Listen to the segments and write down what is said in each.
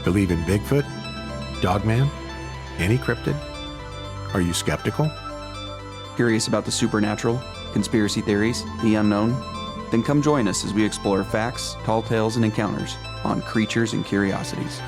Believe in Bigfoot? Dogman? Any cryptid? Are you skeptical? Curious about the supernatural, conspiracy theories, the unknown? Then come join us as we explore facts, tall tales, and encounters on Creatures and Curiosities.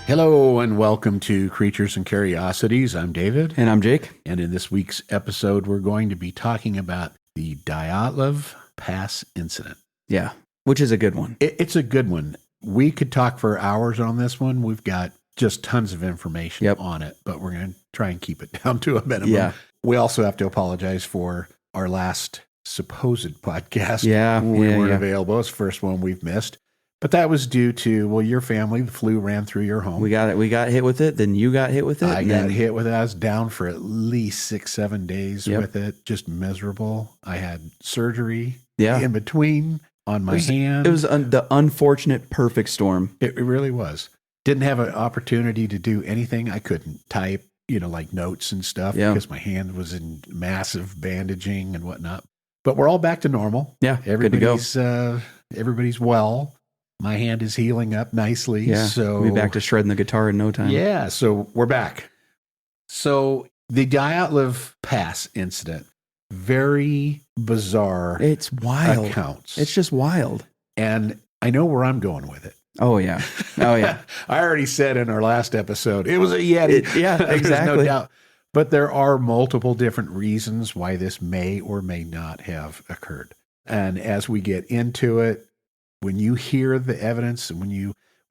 Hello and welcome to Creatures and Curiosities. I'm David. And I'm Jake. And in this week's episode, we're going to be talking about the Dyatlov Pass incident. Yeah, which is a good one. It's a good one. We could talk for hours on this one. We've got just tons of information on it, but we're going to try and keep it down to a minimum. Yeah. We also have to apologize for our last supposed podcast. Yeah, we weren't available. It's the first one we've missed. But that was due to, well, your family, the flu ran through your home. We got hit with it, then you got hit with it. I got hit with it. I was down for at least 6-7 days with it, just miserable. I had surgery in between on my hand. It was the unfortunate perfect storm. It really was. Didn't have an opportunity to do anything. I couldn't type, like notes and stuff because my hand was in massive bandaging and whatnot. But we're all back to normal. Yeah, everybody's everybody's well. My hand is healing up nicely. Yeah, so we'll be back to shredding the guitar in no time. Yeah, so we're back. So the Dyatlov Pass incident, very bizarre. It's wild. Accounts. It's just wild. And I know where I'm going with it. Oh, yeah. Oh, yeah. I already said in our last episode, it was a Yeti. Exactly. There's no doubt. But there are multiple different reasons why this may or may not have occurred. And as we get into it, when you hear the evidence and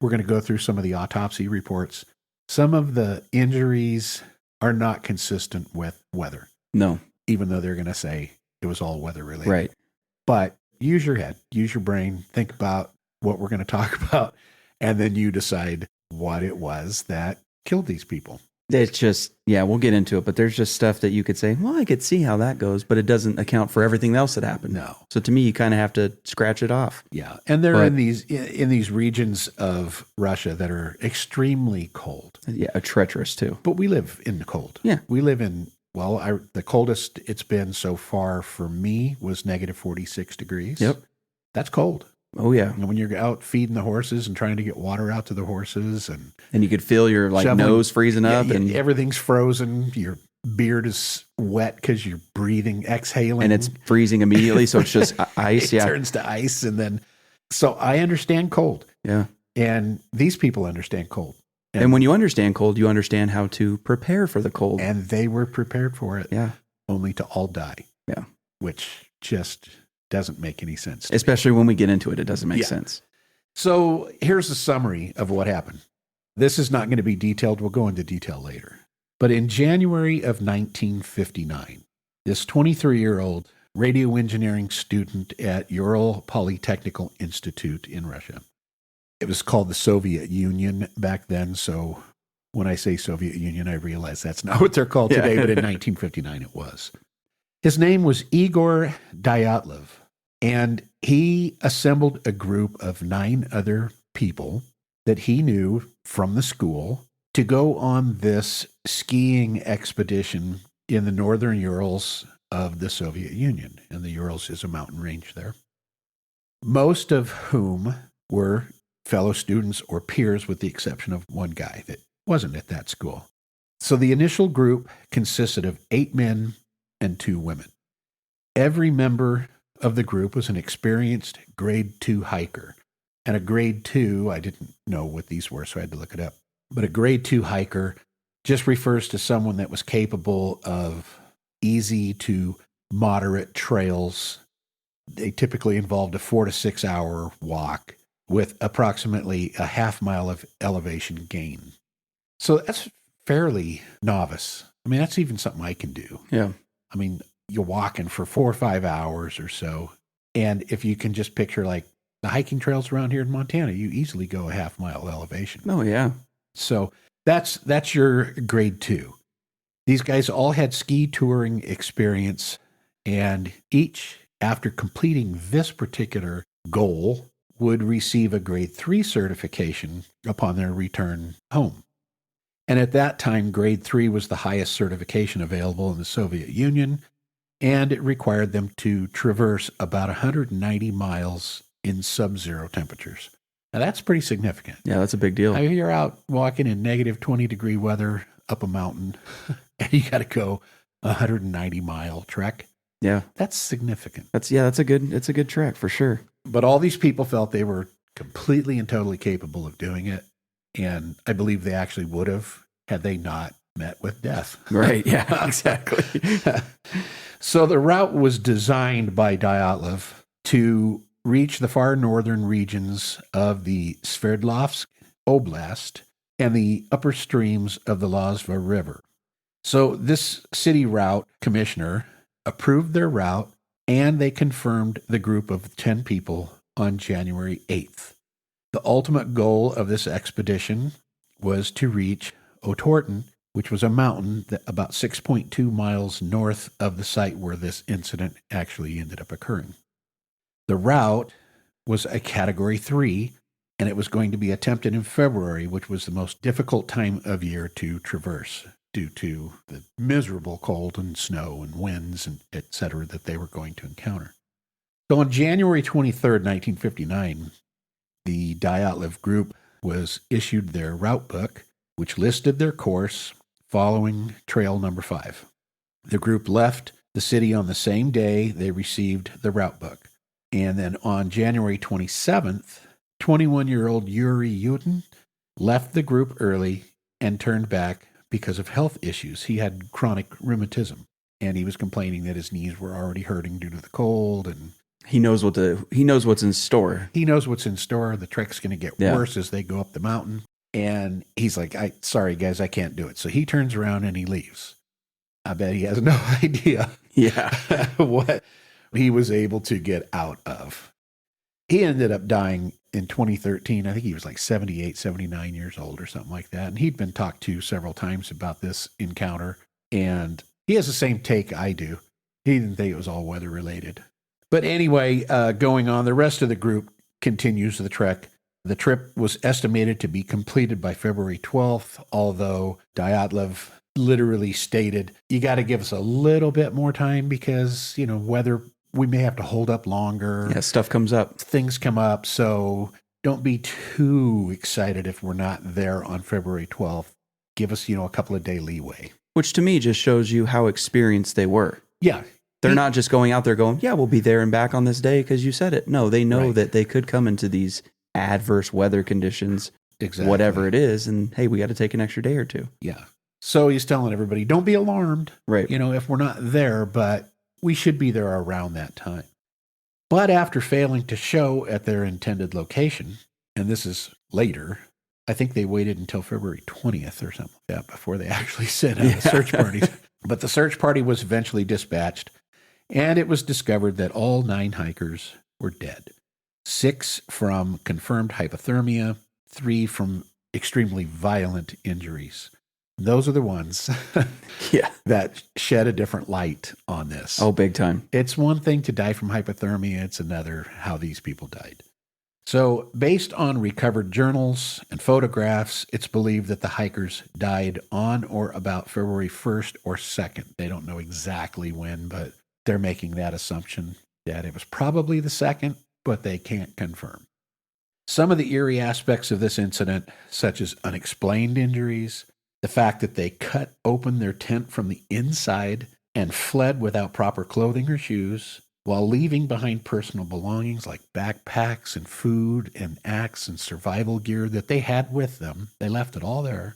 we're going to go through some of the autopsy reports, some of the injuries are not consistent with weather. No. Even though they're going to say it was all weather related. Right. But use your head, use your brain, think about what we're going to talk about, and then you decide what it was that killed these people. It's just, we'll get into it, but there's just stuff that you could say, well, I could see how that goes, but it doesn't account for everything else that happened. No. So to me, you kind of have to scratch it off. Yeah. And they're in these regions of Russia that are extremely cold. Yeah, treacherous too. But we live in the cold. Yeah. We live in, the coldest it's been so far for me was negative 46 degrees. Yep. That's cold. Oh, yeah. And when you're out feeding the horses and trying to get water out to the horses and you could feel your nose freezing up and everything's frozen. Your beard is wet because you're breathing, exhaling. And it's freezing immediately. So it's just ice. It turns to ice. And then, so I understand cold. Yeah. And these people understand cold. And when you understand cold, you understand how to prepare for the cold. And they were prepared for it. Yeah. Only to all die. Yeah. Which just doesn't make any sense. Especially when we get into it, it doesn't make sense. So here's a summary of what happened. This is not going to be detailed. We'll go into detail later. But in January of 1959, this 23-year-old radio engineering student at Ural Polytechnical Institute in Russia. It was called the Soviet Union back then. So when I say Soviet Union, I realize that's not what they're called today, but in 1959 it was. His name was Igor Dyatlov, and he assembled a group of 9 other people that he knew from the school to go on this skiing expedition in the northern Urals of the Soviet Union. And the Urals is a mountain range there. Most of whom were fellow students or peers, with the exception of one guy that wasn't at that school. So the initial group consisted of 8 men and 2 women. Every member of the group was an experienced grade 2 hiker. And a grade 2, I didn't know what these were, so I had to look it up. But a grade 2 hiker just refers to someone that was capable of easy to moderate trails. They typically involved a 4 to 6 hour walk with approximately a half mile of elevation gain. So that's fairly novice. I mean, that's even something I can do. Yeah. I mean, you're walking for 4 or 5 hours or so. And if you can just picture like the hiking trails around here in Montana, you easily go a half mile elevation. Oh, yeah. So that's your grade 2. These guys all had ski touring experience, and each, after completing this particular goal, would receive a grade 3 certification upon their return home. And at that time, grade 3 was the highest certification available in the Soviet Union, and it required them to traverse about 190 miles in sub-zero temperatures. Now, that's pretty significant. Yeah, that's a big deal. I mean, you're out walking in negative 20-degree weather up a mountain, and you got to go a 190-mile trek. Yeah. That's significant. It's a good trek for sure. But all these people felt they were completely and totally capable of doing it. And I believe they actually would have had they not met with death. Right. Yeah, exactly. So the route was designed by Dyatlov to reach the far northern regions of the Sverdlovsk Oblast and the upper streams of the Lozva River. So this city route commissioner approved their route, and they confirmed the group of 10 people on January 8th. The ultimate goal of this expedition was to reach Otorten, which was a mountain that about 6.2 miles north of the site where this incident actually ended up occurring. The route was a Category 3, and it was going to be attempted in February, which was the most difficult time of year to traverse due to the miserable cold and snow and winds and et cetera that they were going to encounter. So on January 23rd, 1959, the Dyatlov group was issued their route book, which listed their course following trail number 5. The group left the city on the same day they received the route book. And then on January 27th, 21-year-old Yuri Yutin left the group early and turned back because of health issues. He had chronic rheumatism, and he was complaining that his knees were already hurting due to the cold. And he knows what's in store. He knows what's in store. The trek's going to get worse as they go up the mountain. And he's like, sorry, guys, I can't do it. So he turns around and he leaves. I bet he has no idea what he was able to get out of. He ended up dying in 2013. I think he was like 78, 79 years old or something like that. And he'd been talked to several times about this encounter. And he has the same take I do. He didn't think it was all weather related. But anyway, going on, the rest of the group continues the trek. The trip was estimated to be completed by February 12th, although Dyatlov literally stated, you got to give us a little bit more time because, weather, we may have to hold up longer. Yeah, stuff comes up. Things come up, so don't be too excited if we're not there on February 12th. Give us, a couple of day leeway. Which to me just shows you how experienced they were. Yeah. They're not just going out there going, yeah, we'll be there and back on this day because you said it. No, they know that they could come into these adverse weather conditions, whatever it is, and hey, we got to take an extra day or two. Yeah. So he's telling everybody, don't be alarmed. Right. If we're not there, but we should be there around that time. But after failing to show at their intended location, and this is later, I think they waited until February 20th or something like that before they actually sent out a search party. But the search party was eventually dispatched, and it was discovered that all 9 hikers were dead. 6 from confirmed hypothermia, 3 from extremely violent injuries. Those are the ones that shed a different light on this. Oh, big time. It's one thing to die from hypothermia. It's another how these people died. So based on recovered journals and photographs, it's believed that the hikers died on or about February 1st or 2nd. They don't know exactly when, but they're making that assumption that it was probably the 2nd, but they can't confirm. Some of the eerie aspects of this incident, such as unexplained injuries, the fact that they cut open their tent from the inside and fled without proper clothing or shoes, while leaving behind personal belongings like backpacks and food and axe and survival gear that they had with them. They left it all there,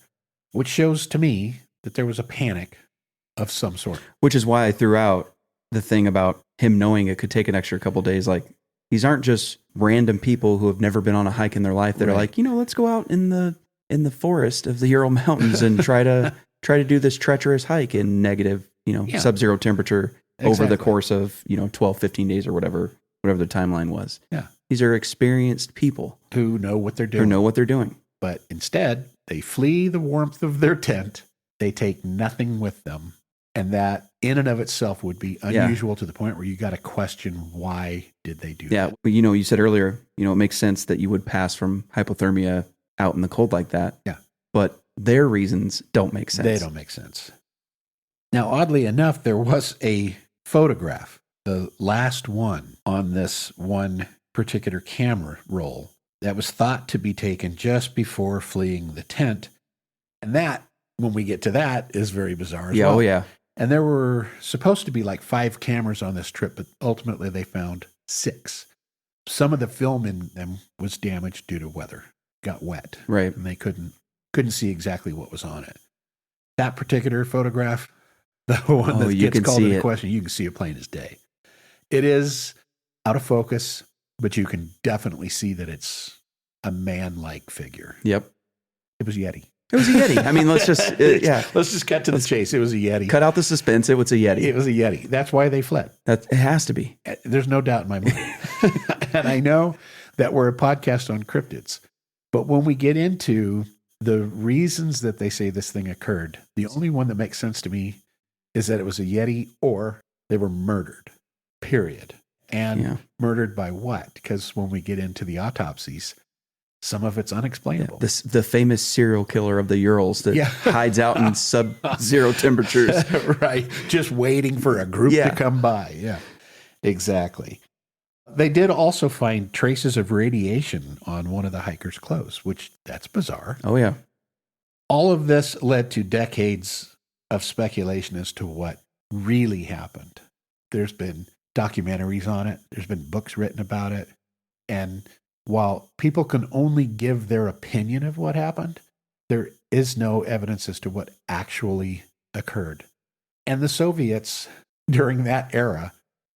which shows to me that there was a panic of some sort. Which is why I threw out the thing about him knowing it could take an extra couple days. Like, these aren't just random people who have never been on a hike in their life that are like, let's go out in the forest of the Ural Mountains and try to do this treacherous hike in negative, sub-zero temperature over the course of, 12, 15 days or whatever the timeline was. Yeah. These are experienced people who know what they're doing. But instead, they flee the warmth of their tent. They take nothing with them. And that in and of itself would be unusual to the point where you got to question, why did they do that? Yeah. But, you said earlier, it makes sense that you would pass from hypothermia out in the cold like that. Yeah. But their reasons don't make sense. They don't make sense. Now, oddly enough, there was a photograph, the last one on this one particular camera roll, that was thought to be taken just before fleeing the tent. And that, when we get to that, is very bizarre as well. Oh, yeah. And there were supposed to be like 5 cameras on this trip, but ultimately they found 6. Some of the film in them was damaged due to weather, got wet. Right. And they couldn't see exactly what was on it. That particular photograph, the one that gets called into question, you can see it plain as day. It is out of focus, but you can definitely see that it's a man-like figure. Yep. It was Yeti. It was a Yeti. I mean, let's just cut to the chase. It was a Yeti. Cut out the suspense. It was a Yeti. It was a Yeti. That's why they fled. It has to be. There's no doubt in my mind. And I know that we're a podcast on cryptids, but when we get into the reasons that they say this thing occurred, the only one that makes sense to me is that it was a Yeti or they were murdered, period. And murdered by what? Because when we get into the autopsies, some of it's unexplainable. The famous serial killer of the Urals that hides out in sub-zero temperatures. Right. Just waiting for a group to come by. Yeah, exactly. They did also find traces of radiation on one of the hikers' clothes, which that's bizarre. Oh, yeah. All of this led to decades of speculation as to what really happened. There's been documentaries on it. There's been books written about it. And while people can only give their opinion of what happened, there is no evidence as to what actually occurred. And the Soviets during that era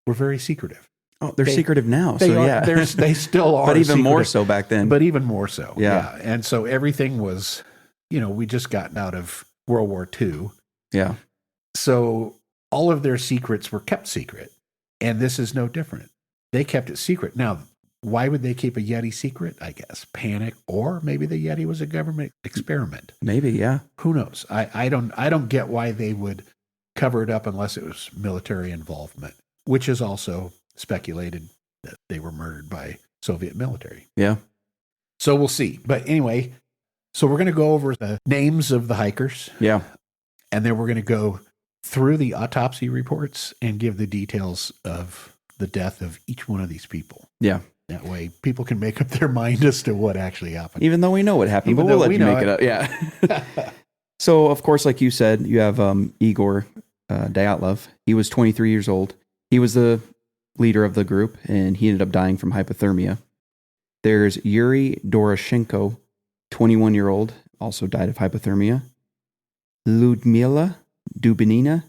were very secretive. Oh, they're secretive now. They still are. But even secretive, more so back then. But even more so. Yeah. And so everything was, we just gotten out of World War II. Yeah. So all of their secrets were kept secret. And this is no different. They kept it secret. Now, why would they keep a Yeti secret? I guess panic, or maybe the Yeti was a government experiment. Maybe, yeah. Who knows? I don't get why they would cover it up unless it was military involvement, which is also speculated that they were murdered by Soviet military. Yeah. So we'll see. But anyway, so we're going to go over the names of the hikers. Yeah. And then we're going to go through the autopsy reports and give the details of the death of each one of these people. Yeah. That way people can make up their mind as to what actually happened. Even though we know what happened, but we'll let you make it up. Yeah. So, of course, like you said, you have Igor Dyatlov. He was 23 years old. He was the leader of the group, and he ended up dying from hypothermia. There's Yuri Doroshenko, 21-year-old, also died of hypothermia. Ludmila Dubinina,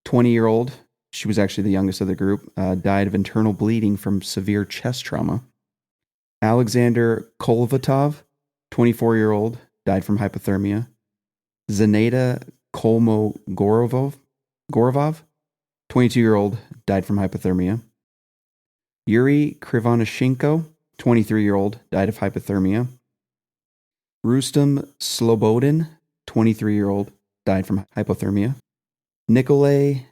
20-year-old. She was actually the youngest of the group, died of internal bleeding from severe chest trauma. Alexander Kolvatov, 24-year-old, died from hypothermia. Zaneta Kolmogorovov, 22-year-old, died from hypothermia. Yuri Krivonishenko, 23-year-old, died of hypothermia. Rustem Slobodin, 23-year-old, died from hypothermia. Nikolay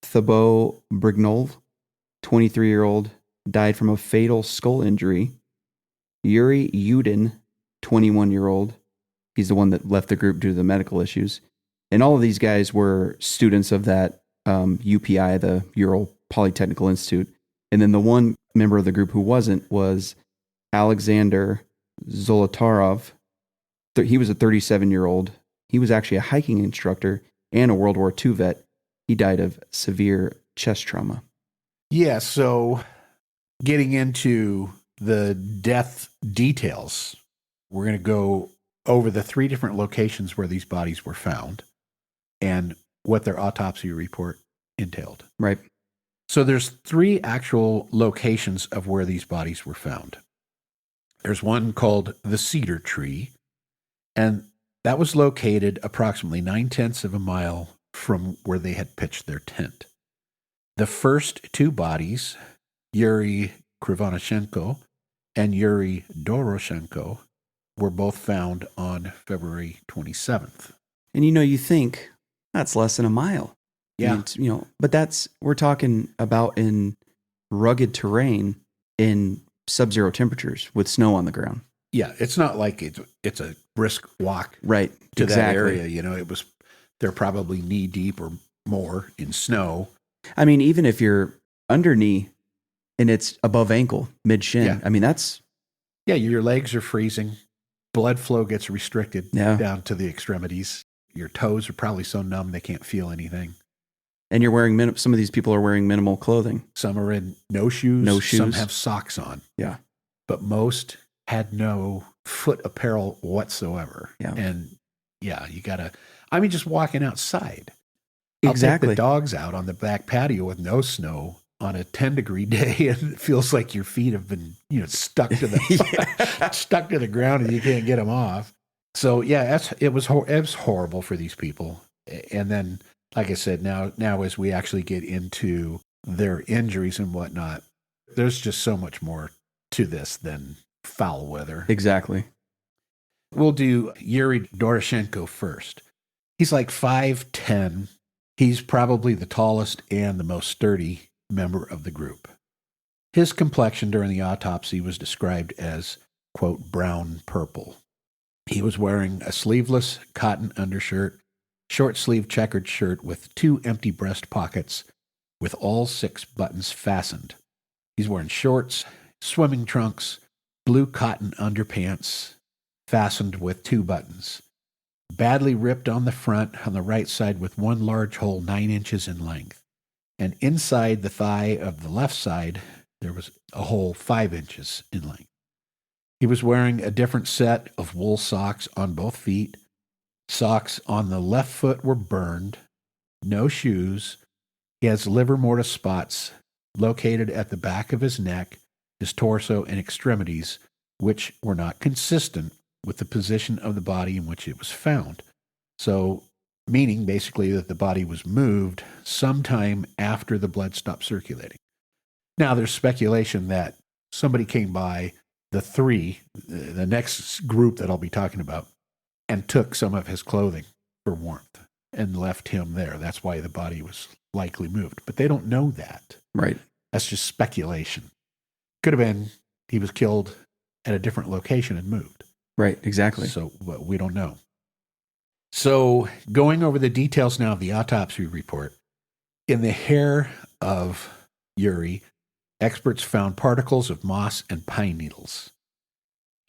Thibault Brignol, 23-year-old, died from a fatal skull injury. Yuri Yudin, 21-year-old, he's the one that left the group due to the medical issues. And all of these guys were students of that UPI, the Ural Polytechnical Institute. And then the one member of the group who wasn't was Alexander Zolotarov. He was a 37-year-old. He was actually a hiking instructor and a World War II vet. He died of severe chest trauma. Yeah, so getting into the death details, we're going to go over the 3 different locations where these bodies were found and what their autopsy report entailed. Right. So there's 3 actual locations of where these bodies were found. There's one called the Cedar Tree, and that was located approximately 9/10 of a mile from where they had pitched their tent. The first 2 bodies, Yuri Krivonishenko and Yuri Doroshenko, were both found on February 27th. And you think that's less than a mile. Yeah. I mean, but we're talking about in rugged terrain in sub-zero temperatures with snow on the ground. Yeah, it's not like it's a brisk walk Right. to that Exactly. area. They're probably knee deep or more in snow. I mean, even if you're under knee and it's above ankle, mid shin, Yeah. I mean, that's, Yeah, your legs are freezing. Blood flow gets restricted yeah. down to the extremities. Your toes are probably so numb they can't feel anything. And you're wearing, some of these people are wearing minimal clothing. Some are in no shoes. No shoes. Some have socks on. Yeah. But most had no foot apparel whatsoever. Yeah. And yeah, just walking outside. Exactly. I'll take the dogs out on the back patio with no snow on a 10-degree day, and it feels like your feet have been, stuck to the ground, and you can't get them off. So yeah, it was horrible for these people. And then, like I said, now as we actually get into their injuries and whatnot, there's just so much more to this than foul weather. Exactly. We'll do Yuri Doroshenko first. He's like 5'10". He's probably the tallest and the most sturdy member of the group. His complexion during the autopsy was described as, quote, brown purple. He was wearing a sleeveless cotton undershirt, short-sleeved checkered shirt with 2 empty breast pockets with all 6 buttons fastened. He's wearing shorts, swimming trunks, blue cotton underpants fastened with 2 buttons. Badly ripped on the front on the right side with 1 large hole 9 inches in length. And inside the thigh of the left side, there was a hole 5 inches in length. He was wearing a different set of wool socks on both feet. Socks on the left foot were burned. No shoes. He has livor mortis spots located at the back of his neck, his torso, and extremities, which were not consistent with the position of the body in which it was found. So, meaning basically that the body was moved sometime after the blood stopped circulating. Now, there's speculation that somebody came by, the next group that I'll be talking about, and took some of his clothing for warmth and left him there. That's why the body was likely moved. But they don't know that. Right. That's just speculation. Could have been he was killed at a different location and moved. Right, exactly. So we don't know. So going over the details now of the autopsy report, in the hair of Yuri, experts found particles of moss and pine needles.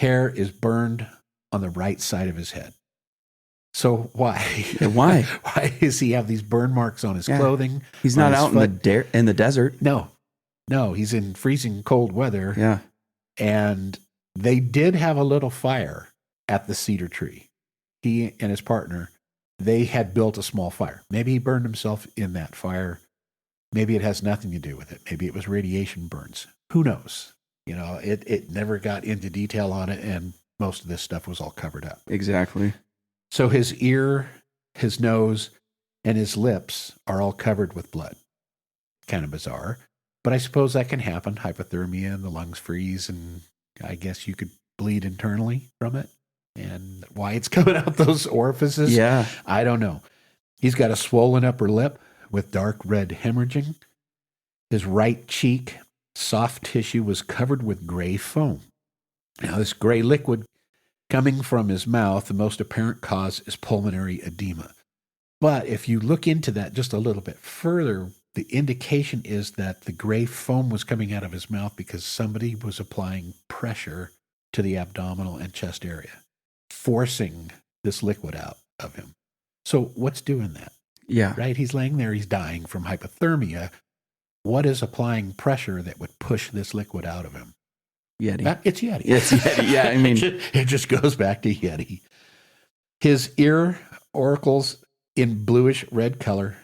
Hair is burned on the right side of his head. So why? Yeah, why? Why does he have these burn marks on his clothing? He's not out in the desert. No, he's in freezing cold weather. Yeah. And they did have a little fire at the cedar tree. He and his partner, they had built a small fire. Maybe he burned himself in that fire. Maybe it has nothing to do with it. Maybe it was radiation burns. Who knows? It never got into detail on it, and most of this stuff was all covered up. Exactly. So his ear, his nose, and his lips are all covered with blood. Kind of bizarre. But I suppose that can happen. Hypothermia and the lungs freeze, and I guess you could bleed internally from it. And why it's coming out those orifices, yeah, I don't know. He's got a swollen upper lip with dark red hemorrhaging. His right cheek, soft tissue, was covered with gray foam. Now, this gray liquid coming from his mouth, the most apparent cause is pulmonary edema. But if you look into that just a little bit further, the indication is that the gray foam was coming out of his mouth because somebody was applying pressure to the abdominal and chest area, forcing this liquid out of him. So what's doing that? Yeah. Right? He's laying there, he's dying from hypothermia. What is applying pressure that would push this liquid out of him? Yeti. It's Yeti. It's Yeti. Yeah, I mean, it just goes back to Yeti. His ear auricles in bluish red color,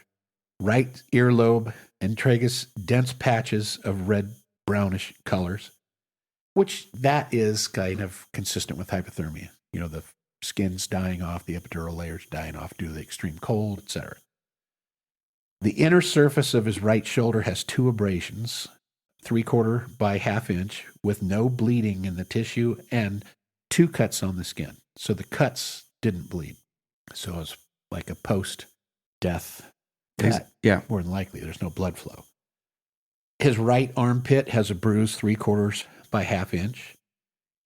right earlobe and tragus dense patches of red brownish colors, which that is kind of consistent with hypothermia. The skin's dying off, the epidural layer's dying off due to the extreme cold, etc. The inner surface of his right shoulder has 2 abrasions, 3/4 by 1/2 inch, with no bleeding in the tissue and 2 cuts on the skin. So the cuts didn't bleed. So it's like a post-death cut. Yeah. More than likely, there's no blood flow. His right armpit has a bruise 3/4 by 1/2 inch.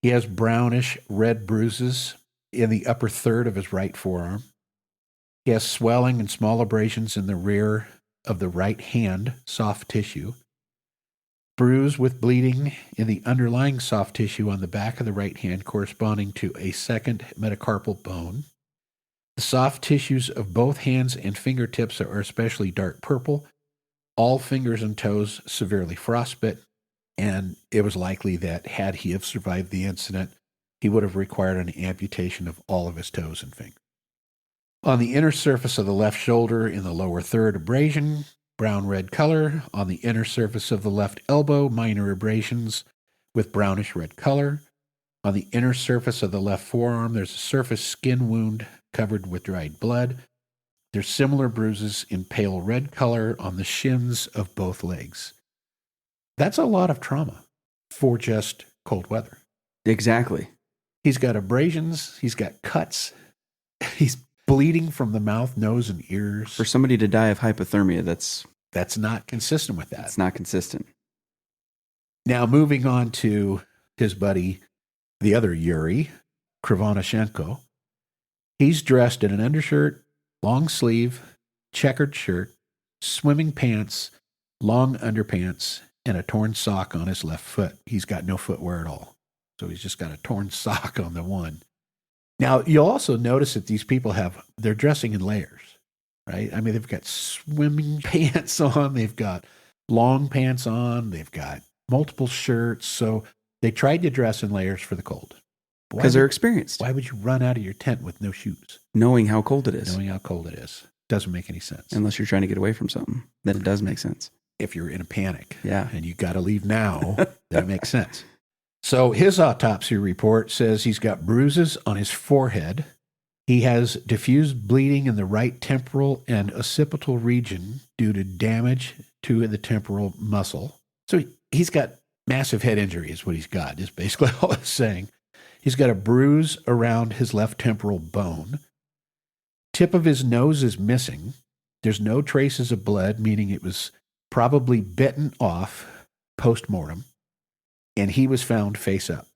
He has brownish red bruises in the upper third of his right forearm. He has swelling and small abrasions in the rear of the right hand soft tissue. Bruise with bleeding in the underlying soft tissue on the back of the right hand corresponding to a second metacarpal bone. The soft tissues of both hands and fingertips are especially dark purple. All fingers and toes severely frostbit, and it was likely that had he have survived the incident, he would have required an amputation of all of his toes and fingers. On the inner surface of the left shoulder in the lower third, abrasion, brown-red color. On the inner surface of the left elbow, minor abrasions with brownish-red color. On the inner surface of the left forearm, there's a surface skin wound covered with dried blood. There's similar bruises in pale red color on the shins of both legs. That's a lot of trauma for just cold weather. Exactly. He's got abrasions. He's got cuts. He's bleeding from the mouth, nose, and ears. For somebody to die of hypothermia, That's not consistent with that. it's not consistent. Now, moving on to his buddy, the other Yuri, Krivonashenko. He's dressed in an undershirt, long sleeve, checkered shirt, swimming pants, long underpants, and a torn sock on his left foot. He's got no footwear at all. So he's just got a torn sock on the one. Now, you'll also notice that these people they're dressing in layers, right? I mean, they've got swimming pants on, they've got long pants on, they've got multiple shirts. So they tried to dress in layers for the cold. Because they're experienced. Why would you run out of your tent with no shoes? Knowing how cold it is. Knowing how cold it is. Doesn't make any sense. Unless you're trying to get away from something. Then it does make sense. If you're in a panic Yeah. and you got to leave now, that makes sense. So his autopsy report says he's got bruises on his forehead. He has diffused bleeding in the right temporal and occipital region due to damage to the temporal muscle. So he's got massive head injury is what he's got, is basically all it's saying. He's got a bruise around his left temporal bone. Tip of his nose is missing. There's no traces of blood, meaning it was probably bitten off post-mortem, and he was found face up.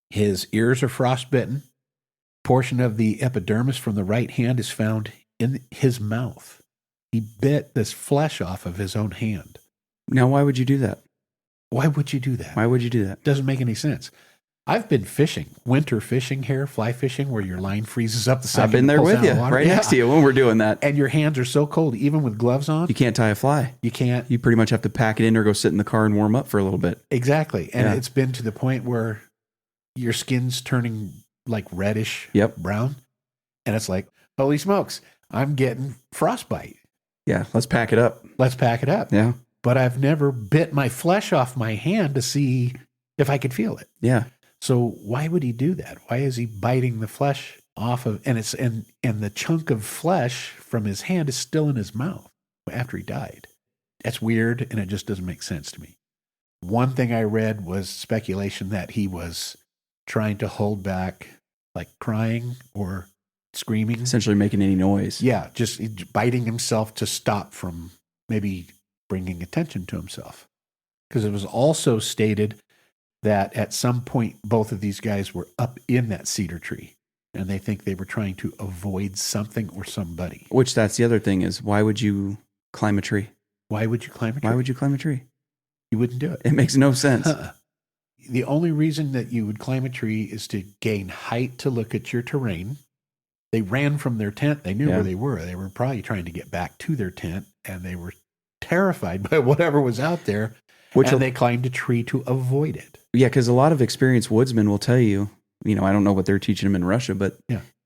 His ears are frostbitten. Portion of the epidermis from the right hand is found in his mouth. He bit this flesh off of his own hand. Now, why would you do that? Why would you do that? Why would you do that? Doesn't make any sense. I've been fishing, winter fishing here, fly fishing, where your line freezes up the second. I've been there with you, right next to you when we're doing that. And your hands are so cold, even with gloves on. You can't tie a fly. You can't. You pretty much have to pack it in or go sit in the car and warm up for a little bit. Exactly. And Yeah. it's been to the point where your skin's turning like reddish brown. And it's like, holy smokes, I'm getting frostbite. Yeah, let's pack it up. Let's pack it up. Yeah. But I've never bit my flesh off my hand to see if I could feel it. Yeah. So why would he do that? Why is he biting the flesh off of, and the chunk of flesh from his hand is still in his mouth after he died? That's weird, and it just doesn't make sense to me. One thing I read was speculation that he was trying to hold back, like crying or screaming. Essentially making any noise. Yeah, just biting himself to stop from maybe bringing attention to himself. Because it was also stated that at some point, both of these guys were up in that cedar tree, and they think they were trying to avoid something or somebody. Which that's the other thing is, why would you climb a tree? Why would you climb a tree? Why would you climb a tree? You wouldn't do it. It makes no sense. The only reason that you would climb a tree is to gain height to look at your terrain. They ran from their tent. They knew where they were. They were probably trying to get back to their tent, and they were terrified by whatever was out there, and they climbed a tree to avoid it. Yeah, because a lot of experienced woodsmen will tell you, I don't know what they're teaching them in Russia, but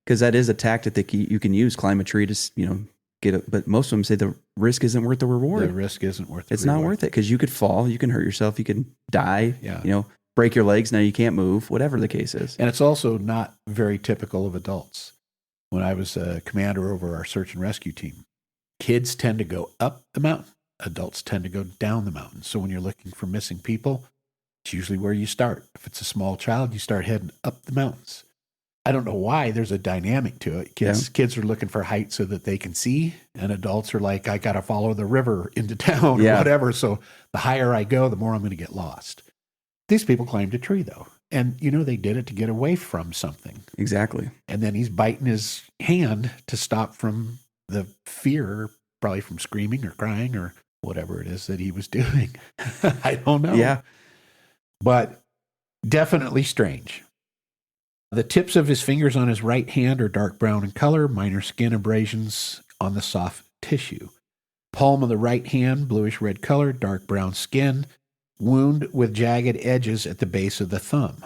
because that is a tactic that you can use, climb a tree to, get it. But most of them say the risk isn't worth the reward. The risk isn't worth the It's reward. not worth it because you could fall, you can hurt yourself, you can die, Yeah. Break your legs, now you can't move, whatever the case is. And it's also not very typical of adults. When I was a commander over our search and rescue team, kids tend to go up the mountain. Adults tend to go down the mountain. So when you're looking for missing people, it's usually where you start. If it's a small child, you start heading up the mountains. I don't know why. There's a dynamic to it. Kids are looking for height so that they can see, and adults are like, I got to follow the river into town or whatever. So the higher I go, the more I'm going to get lost. These people climbed a tree, though, And, they did it to get away from something. Exactly. And then he's biting his hand to stop from the fear, probably from screaming or crying or whatever it is that he was doing. I don't know. Yeah. But definitely strange. The tips of his fingers on his right hand are dark brown in color, minor skin abrasions on the soft tissue. Palm of the right hand, bluish red color, dark brown skin, wound with jagged edges at the base of the thumb.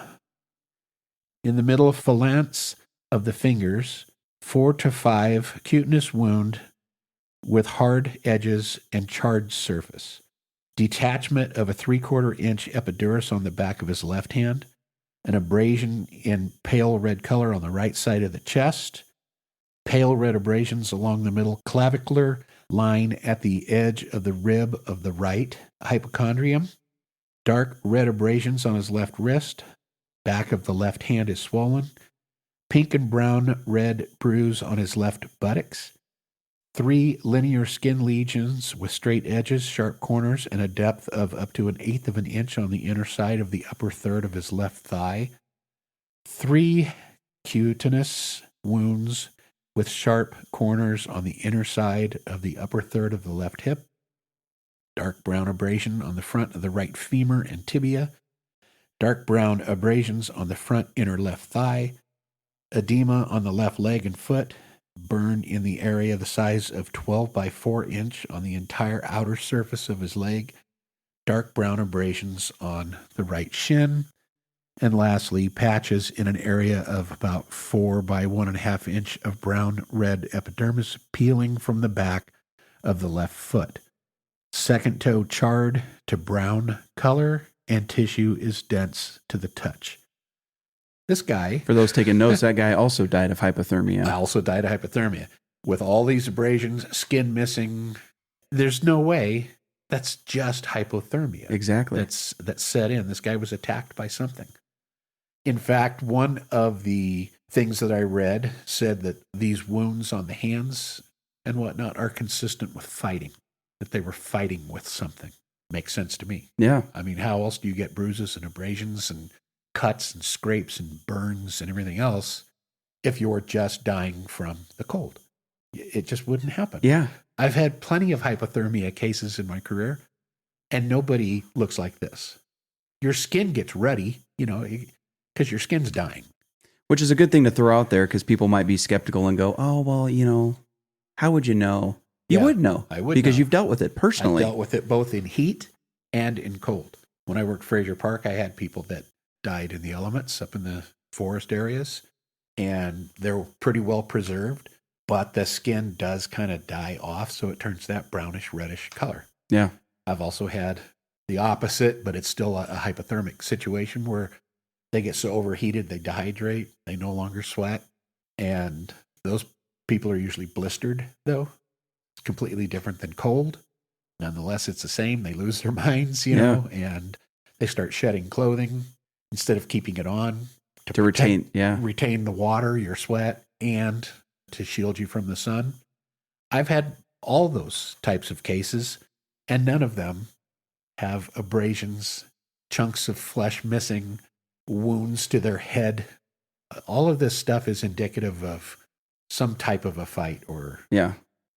In the middle phalanx of the fingers, 4 to 5 cutinous wound with hard edges and charred surface. Detachment of a 3/4 inch epidural on the back of his left hand. An abrasion in pale red color on the right side of the chest. Pale red abrasions along the middle clavicular line at the edge of the rib of the right hypochondrium. Dark red abrasions on his left wrist. Back of the left hand is swollen. Pink and brown red bruise on his left buttocks. 3 linear skin lesions with straight edges, sharp corners, and a depth of up to 1/8 of an inch on the inner side of the upper third of his left thigh. 3 cutaneous wounds with sharp corners on the inner side of the upper third of the left hip. Dark brown abrasion on the front of the right femur and tibia. Dark brown abrasions on the front inner left thigh. Edema on the left leg and foot. Burn in the area the size of 12 by 4 inch on the entire outer surface of his leg. Dark brown abrasions on the right shin. And lastly, patches in an area of about 4 by 1.5 inch of brown red epidermis peeling from the back of the left foot. Second toe charred to brown color, and tissue is dense to the touch. This guy... For those taking notes, that guy also died of hypothermia. Also died of hypothermia. With all these abrasions, skin missing, there's no way that's just hypothermia. Exactly. That's set in. This guy was attacked by something. In fact, one of the things that I read said that these wounds on the hands and whatnot are consistent with fighting, that they were fighting with something. Makes sense to me. Yeah. I mean, how else do you get bruises and abrasions and cuts and scrapes and burns and everything else if you're just dying from the cold? It just wouldn't happen. Yeah. I've had plenty of hypothermia cases in my career, and nobody looks like this. Your skin gets ruddy, because your skin's dying. Which is a good thing to throw out there because people might be skeptical and go, oh, well, how would you know? You would know. I would because know. You've dealt with it personally. I've dealt with it both in heat and in cold. When I worked Fraser Park, I had people that died in the elements up in the forest areas, and they're pretty well preserved, but the skin does kind of die off, so it turns that brownish, reddish color. Yeah. I've also had the opposite, but it's still a hypothermic situation where they get so overheated, they dehydrate, they no longer sweat, and those people are usually blistered, though. It's completely different than cold. Nonetheless, it's the same. They lose their minds, and they start shedding clothing instead of keeping it on to retain the water, your sweat, and to shield you from the sun. I've had all those types of cases, and none of them have abrasions, chunks of flesh missing, wounds to their head. All of this stuff is indicative of some type of a fight or... Yeah.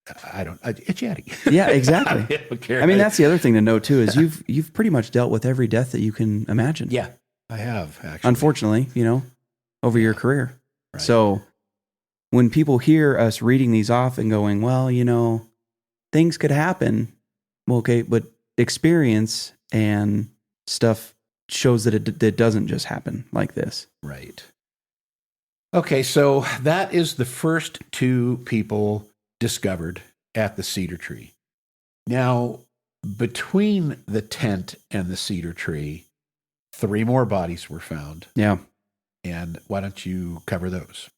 It's Yeti. Yeah, exactly. I mean, that's the other thing to know too, is you've pretty much dealt with every death that you can imagine. Yeah, I have, actually. Unfortunately, over your career. Right. So when people hear us reading these off and going, well, things could happen. Well, okay, but experience and stuff shows that it doesn't just happen like this. Right. Okay, so that is the first 2 people discovered at the cedar tree. Now, between the tent and the cedar tree, 3 more bodies were found. Yeah. And why don't you cover those?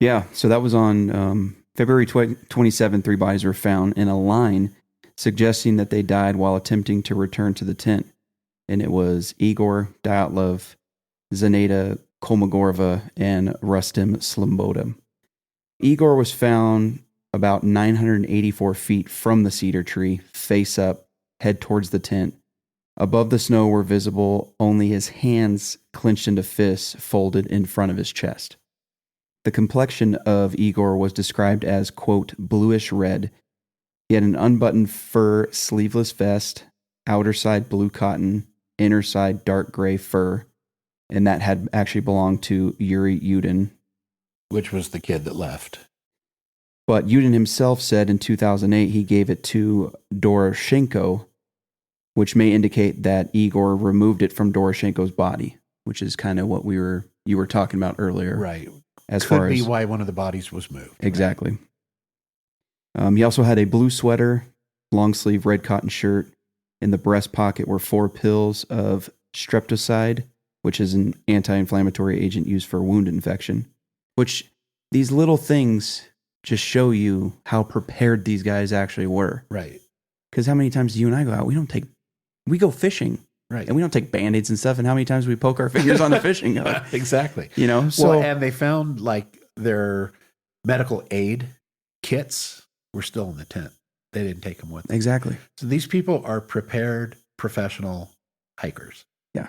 Yeah. So that was on February 27, 3 bodies were found in a line suggesting that they died while attempting to return to the tent. And it was Igor Dyatlov, Zaneta Kolmogorova, and Rustem Slobodin. Igor was found about 984 feet from the cedar tree, face up, head towards the tent, Above the snow were visible only his hands clenched into fists folded in front of his chest. The complexion of Igor was described as, quote, bluish red. He had an unbuttoned fur sleeveless vest, outer side blue cotton, inner side dark gray fur, and that had actually belonged to Yuri Yudin. Which was the kid that left. But Yudin himself said in 2008 he gave it to Doroshenko, which may indicate that Igor removed it from Doroshenko's body, which is kind of what you were talking about earlier. Right. As Could far be as why one of the bodies was moved. exactly. He also had a blue sweater, long sleeve red cotton shirt. In the breast pocket were 4 pills of streptocide, which is an anti-inflammatory agent used for wound infection. Which these little things just show you how prepared these guys actually were. Right. Because how many times do you and I go out? We go fishing. Right. And we don't take Band-Aids and stuff. And how many times do we poke our fingers on the fishing hook? Exactly. You know, so. Well, and they found like their medical aid kits were still in the tent. They didn't take them with them. Exactly. So these people are prepared professional hikers. Yeah.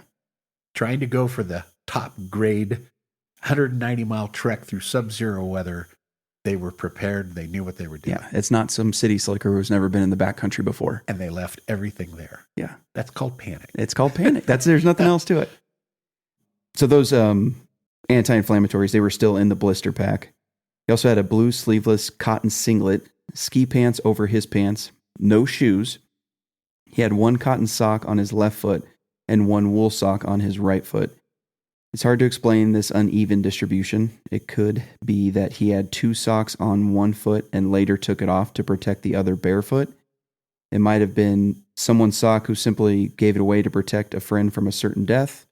Trying to go for the top grade 190-mile trek through subzero weather. They were prepared. They knew what they were doing. Yeah. It's not some city slicker who's never been in the backcountry before. And they left everything there. Yeah. That's called panic. It's called panic. There's nothing else to it. So those anti-inflammatories, they were still in the blister pack. He also had a blue sleeveless cotton singlet, ski pants over his pants, no shoes. He had 1 cotton sock on his left foot and 1 wool sock on his right foot. It's hard to explain this uneven distribution. It could be that he had 2 socks on 1 foot and later took it off to protect the other barefoot. It might have been someone's sock who simply gave it away to protect a friend from a certain death.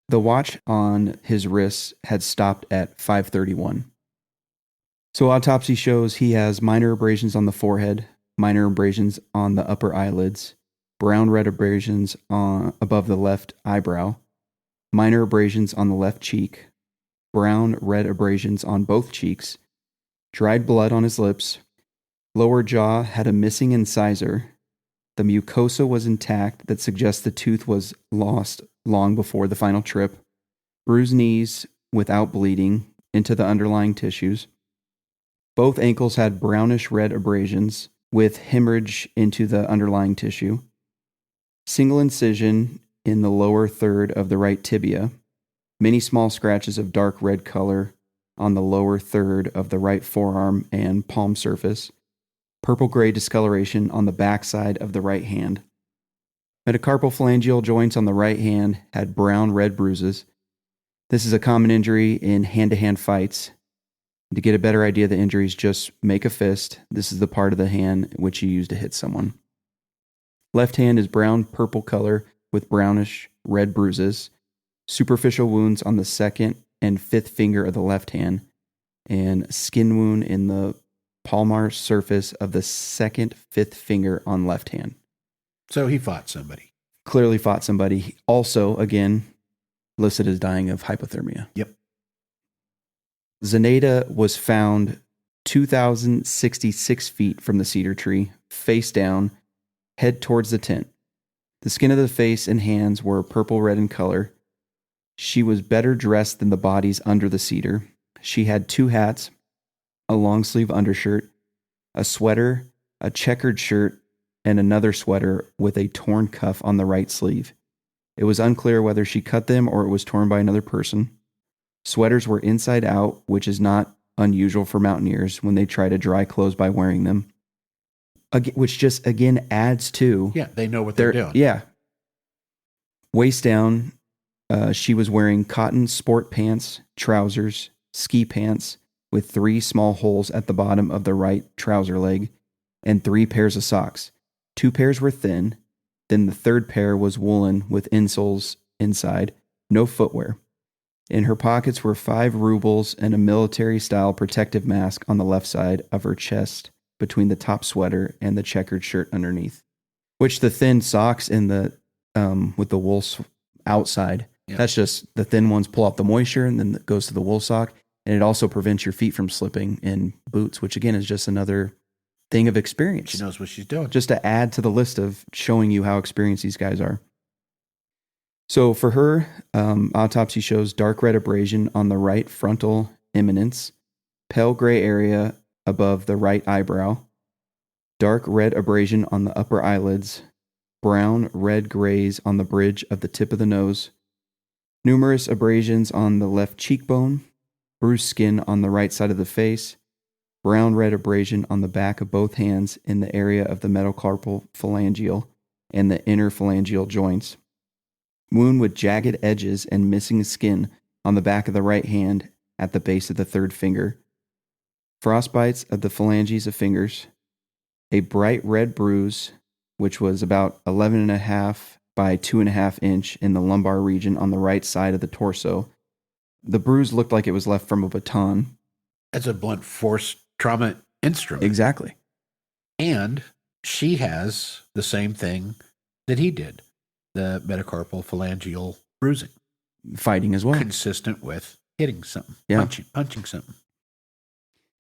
The watch on his wrists had stopped at 5:31. So autopsy shows he has minor abrasions on the forehead, minor abrasions on the upper eyelids, brown-red abrasions above the left eyebrow, minor abrasions on the left cheek, brown-red abrasions on both cheeks, dried blood on his lips, lower jaw had a missing incisor, the mucosa was intact that suggests the tooth was lost long before the final trip, bruised knees without bleeding into the underlying tissues. Both ankles had brownish red abrasions with hemorrhage into the underlying tissue. Single incision in the lower third of the right tibia. Many small scratches of dark red color on the lower third of the right forearm and palm surface. Purple-gray discoloration on the backside of the right hand. Metacarpal phalangeal joints on the right hand had brown-red bruises. This is a common injury in hand-to-hand fights. To get a better idea of the injuries, just make a fist. This is the part of the hand which you use to hit someone. Left hand is brown-purple color with brownish red bruises. Superficial wounds on the 2nd and 5th finger of the left hand. And skin wound in the palmar surface of the 2nd, 5th finger on left hand. So he fought somebody. Clearly fought somebody. He also, again, listed as dying of hypothermia. Yep. Zenaida was found 2,066 feet from the cedar tree, face down, head towards the tent. The skin of the face and hands were purple-red in color. She was better dressed than the bodies under the cedar. She had 2 hats, a long-sleeve undershirt, a sweater, a checkered shirt, and another sweater with a torn cuff on the right sleeve. It was unclear whether she cut them or it was torn by another person. Sweaters were inside out, which is not unusual for mountaineers when they try to dry clothes by wearing them. Which just, again, adds to... Yeah, they know what they're doing. Yeah. Waist down, she was wearing cotton sport pants, trousers, ski pants, with 3 small holes at the bottom of the right trouser leg, and 3 pairs of socks. 2 pairs were thin, then the 3rd pair was woolen with insoles inside, no footwear. In her pockets were 5 rubles and a military-style protective mask on the left side of her chest between the top sweater and the checkered shirt underneath. Which the thin socks in the with the wool outside, that's just the thin ones pull off the moisture and then it goes to the wool sock. And it also prevents your feet from slipping in boots, which again is just another thing of experience. She knows what she's doing. Just to add to the list of showing you how experienced these guys are. So for her, autopsy shows dark red abrasion on the right frontal eminence, pale gray area above the right eyebrow, dark red abrasion on the upper eyelids, brown red grays on the bridge of the tip of the nose, numerous abrasions on the left cheekbone, bruised skin on the right side of the face, brown red abrasion on the back of both hands in the area of the metacarpal phalangeal and the inner phalangeal joints. Wound with jagged edges and missing skin on the back of the right hand at the base of the third finger. Frostbites of the phalanges of fingers. A bright red bruise, which was about 11.5 by 2.5 inch in the lumbar region on the right side of the torso. The bruise looked like it was left from a baton. That's a blunt force trauma instrument. Exactly. And she has the same thing that he did, the metacarpal phalangeal bruising. Fighting as well. Consistent with hitting something, Yeah. punching something.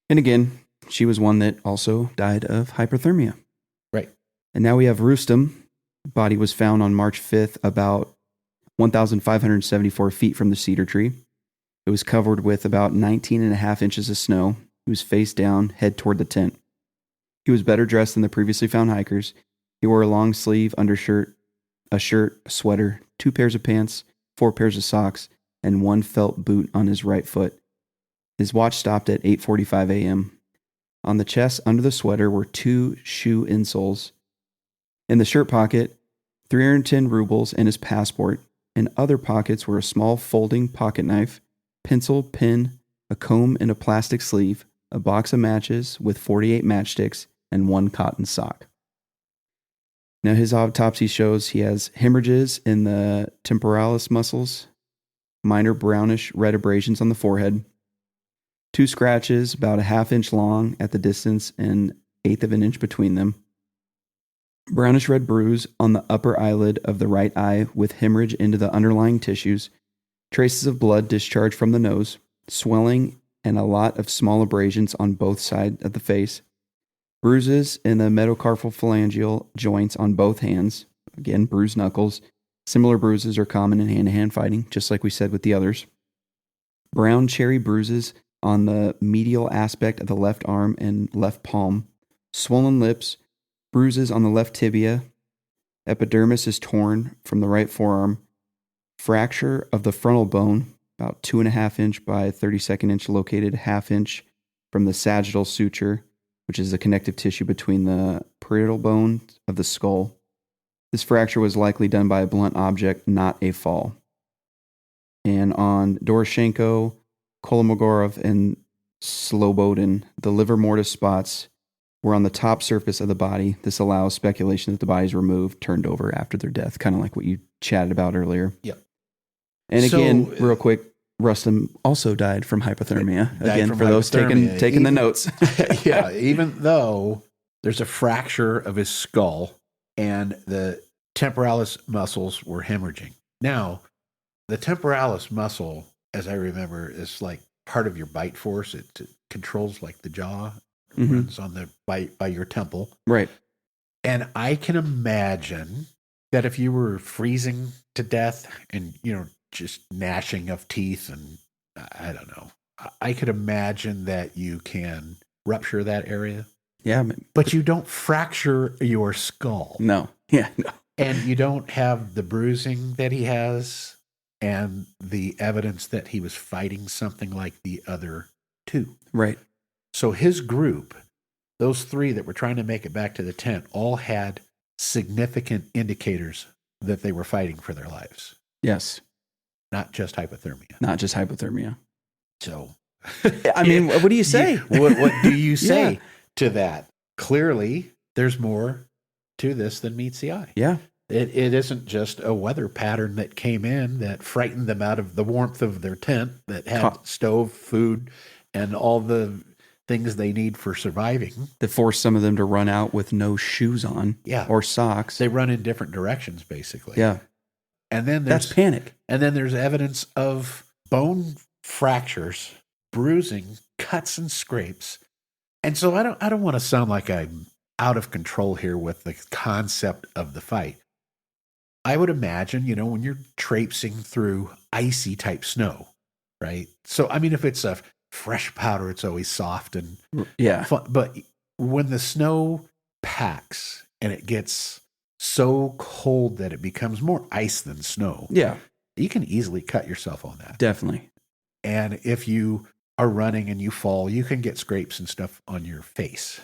And again, she was one that also died of hypothermia. Right. And now we have Rustem. Body was found on March 5th, about 1,574 feet from the cedar tree. It was covered with about 19.5 inches of snow. He was face down, head toward the tent. He was better dressed than the previously found hikers. He wore a long sleeve undershirt, a shirt, a sweater, 2 pairs of pants, 4 pairs of socks, and 1 felt boot on his right foot. His watch stopped at 8:45 a.m. On the chest under the sweater were 2 shoe insoles. In the shirt pocket, 310 rubles and his passport. In other pockets were a small folding pocket knife, pencil, pen, a comb in a plastic sleeve, a box of matches with 48 matchsticks, and 1 cotton sock. Now his autopsy shows he has hemorrhages in the temporalis muscles, minor brownish red abrasions on the forehead, 2 scratches about a 1/2 inch long at the distance and 1/8 of an inch between them, brownish red bruise on the upper eyelid of the right eye with hemorrhage into the underlying tissues, traces of blood discharged from the nose, swelling, and a lot of small abrasions on both sides of the face, bruises in the metacarpal phalangeal joints on both hands, again, bruised knuckles. Similar bruises are common in hand-to-hand fighting, just like we said with the others. Brown cherry bruises on the medial aspect of the left arm and left palm, swollen lips, bruises on the left tibia, epidermis is torn from the right forearm, fracture of the frontal bone, about 2.5 inch by 32nd inch located 1/2 inch from the sagittal suture, which is the connective tissue between the parietal bone of the skull. This fracture was likely done by a blunt object, not a fall. And on Doroshenko, Kolmogorov, and Slobodin, the livor mortis spots were on the top surface of the body. This allows speculation that the bodies were removed, turned over after their death, kind of like what you chatted about earlier. Yep. And So, again, real quick, Rustem also died from hypothermia. Again, from for those hypothermia. taking the notes. Yeah, even though there's a fracture of his skull and the temporalis muscles were hemorrhaging. Now, the temporalis muscle, as I remember, is like part of your bite force. It controls like the jaw, runs on the by your temple. Right. And I can imagine that if you were freezing to death and, just gnashing of teeth and I don't know, I could imagine that you can rupture that area. Yeah. But you don't fracture your skull. No. Yeah. No. And you don't have the bruising that he has and the evidence that he was fighting something like the other 2. Right. So his group, those 3 that were trying to make it back to the tent, all had significant indicators that they were fighting for their lives. Yes. Not just hypothermia. Not just hypothermia. So, I mean, what do you say? What do you say Yeah. to that? Clearly, there's more to this than meets the eye. Yeah. It isn't just a weather pattern that came in that frightened them out of the warmth of their tent that had stove, food, and all the things they need for surviving. That forced some of them to run out with no shoes on. Yeah. Or socks. They run in different directions, basically. Yeah. And then there's That's panic. And then there's evidence of bone fractures, bruising, cuts and scrapes And so I don't want to sound like I'm out of control here with the concept of the fight. I would imagine, when you're traipsing through icy type snow, right? So, I mean, if it's a fresh powder, it's always soft and fun. But when the snow packs and it gets so cold that it becomes more ice than snow, you can easily cut yourself on that. Definitely. And if you are running and you fall, you can get scrapes and stuff on your face.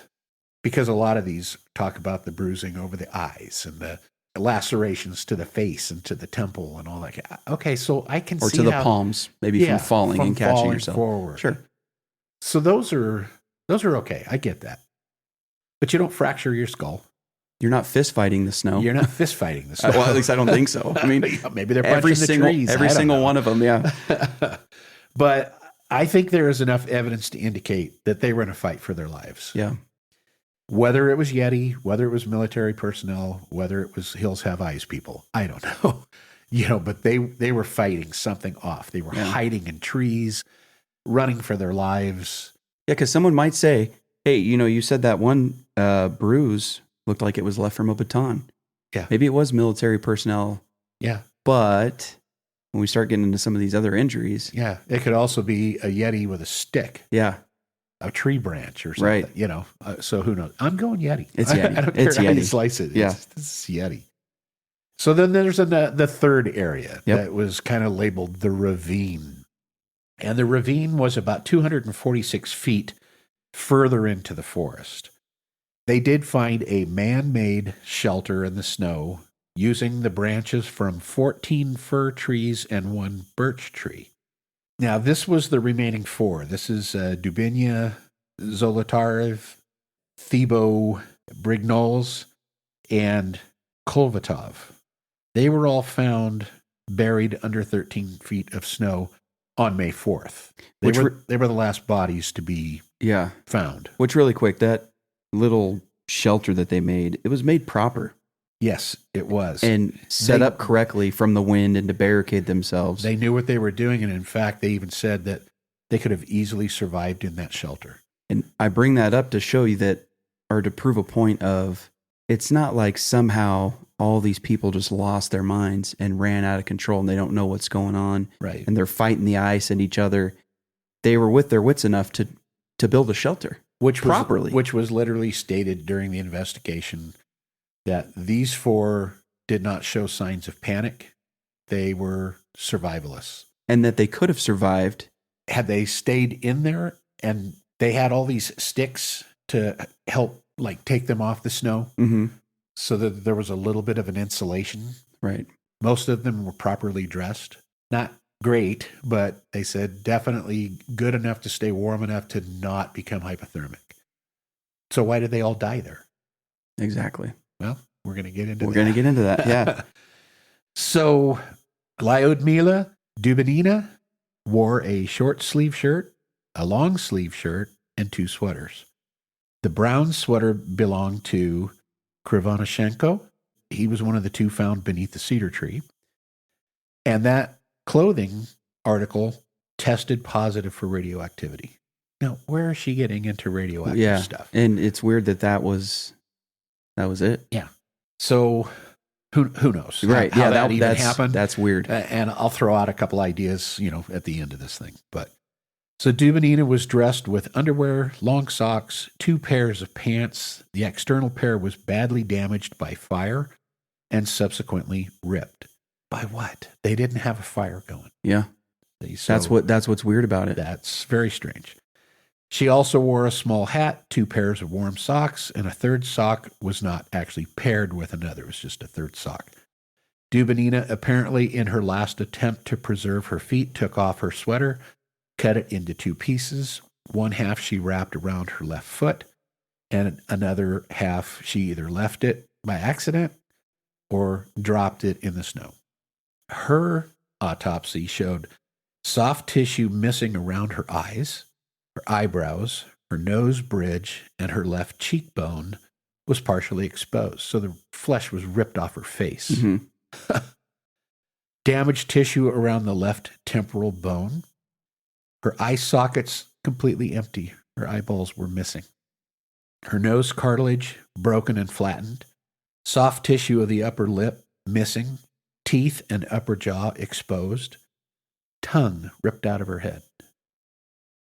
Because a lot of these talk about the bruising over the eyes and the lacerations to the face and to the temple and all that. Okay, so I can or see to the palms, maybe from falling and catching yourself forward. Sure. So those are okay. I get that, but you don't fracture your skull. You're not fist fighting the snow. You're not fist fighting the snow. Well, at least I don't think so. I mean, maybe they're punching the trees. Every single one of them. Yeah. But I think there is enough evidence to indicate that they were in a fight for their lives. Yeah. Whether it was Yeti, whether it was military personnel, whether it was Hills Have Eyes people, I don't know. But they were fighting something off. They were hiding in trees, running for their lives. Yeah, because someone might say, hey, you said that one bruise looked like it was left from a baton. Yeah. Maybe it was military personnel. Yeah. But when we start getting into some of these other injuries. Yeah. It could also be a Yeti with a stick. Yeah. A tree branch or something, right. So who knows? I'm going Yeti. It's Yeti. I don't care how you slice it. Yeah. It's Yeti. So then there's the third area that was kind of labeled the ravine. And the ravine was about 246 feet further into the forest. They did find a man-made shelter in the snow using the branches from 14 fir trees and one birch tree. Now, this was the remaining four. This is Dubinia, Zolotarev, Thibaut, Brignoles, and Kolvatov. They were all found buried under 13 feet of snow on May 4th. They were the last bodies to be found. Which, really quick, that little shelter that they made, it was made proper. Yes, it was. And set up correctly from the wind and to barricade themselves. They knew what they were doing. And in fact, they even said that they could have easily survived in that shelter. And I bring that up to show you that, or to prove a point of, it's not like somehow all these people just lost their minds and ran out of control and they don't know what's going on. Right. And they're fighting the ice and each other. They were with their wits enough to build a shelter. Which was literally stated during the investigation that these four did not show signs of panic. They were survivalists. And that they could have survived. Had they stayed in there, and they had all these sticks to help take them off the snow, so that there was a little bit of an insulation. Right. Most of them were properly dressed. Not great, but they said definitely good enough to stay warm enough to not become hypothermic. So why did they all die there? Exactly. Well, we're going to get into that. Yeah. So Lyudmila Dubinina wore a short sleeve shirt, a long sleeve shirt, and two sweaters. The brown sweater belonged to Krivonoshenko. He was one of the two found beneath the cedar tree. And that clothing article tested positive for radioactivity. Now, where is she getting into radioactive stuff? And it's weird that was it. Yeah. So who knows? Right. How that even happened. That's weird. And I'll throw out a couple ideas, at the end of this thing. But so Dubinina was dressed with underwear, long socks, two pairs of pants. The external pair was badly damaged by fire and subsequently ripped. By what? They didn't have a fire going. Yeah. So that's what's weird about it. That's very strange. She also wore a small hat, two pairs of warm socks, and a third sock was not actually paired with another. It was just a third sock. Dubinina, apparently in her last attempt to preserve her feet, took off her sweater, cut it into two pieces. One half she wrapped around her left foot, and another half she either left it by accident or dropped it in the snow. Her autopsy showed soft tissue missing around her eyes, her eyebrows, her nose bridge, and her left cheekbone was partially exposed. So the flesh was ripped off her face. Mm-hmm. Damaged tissue around the left temporal bone. Her eye sockets completely empty. Her eyeballs were missing. Her nose cartilage broken and flattened. Soft tissue of the upper lip missing. Teeth and upper jaw exposed. Tongue ripped out of her head.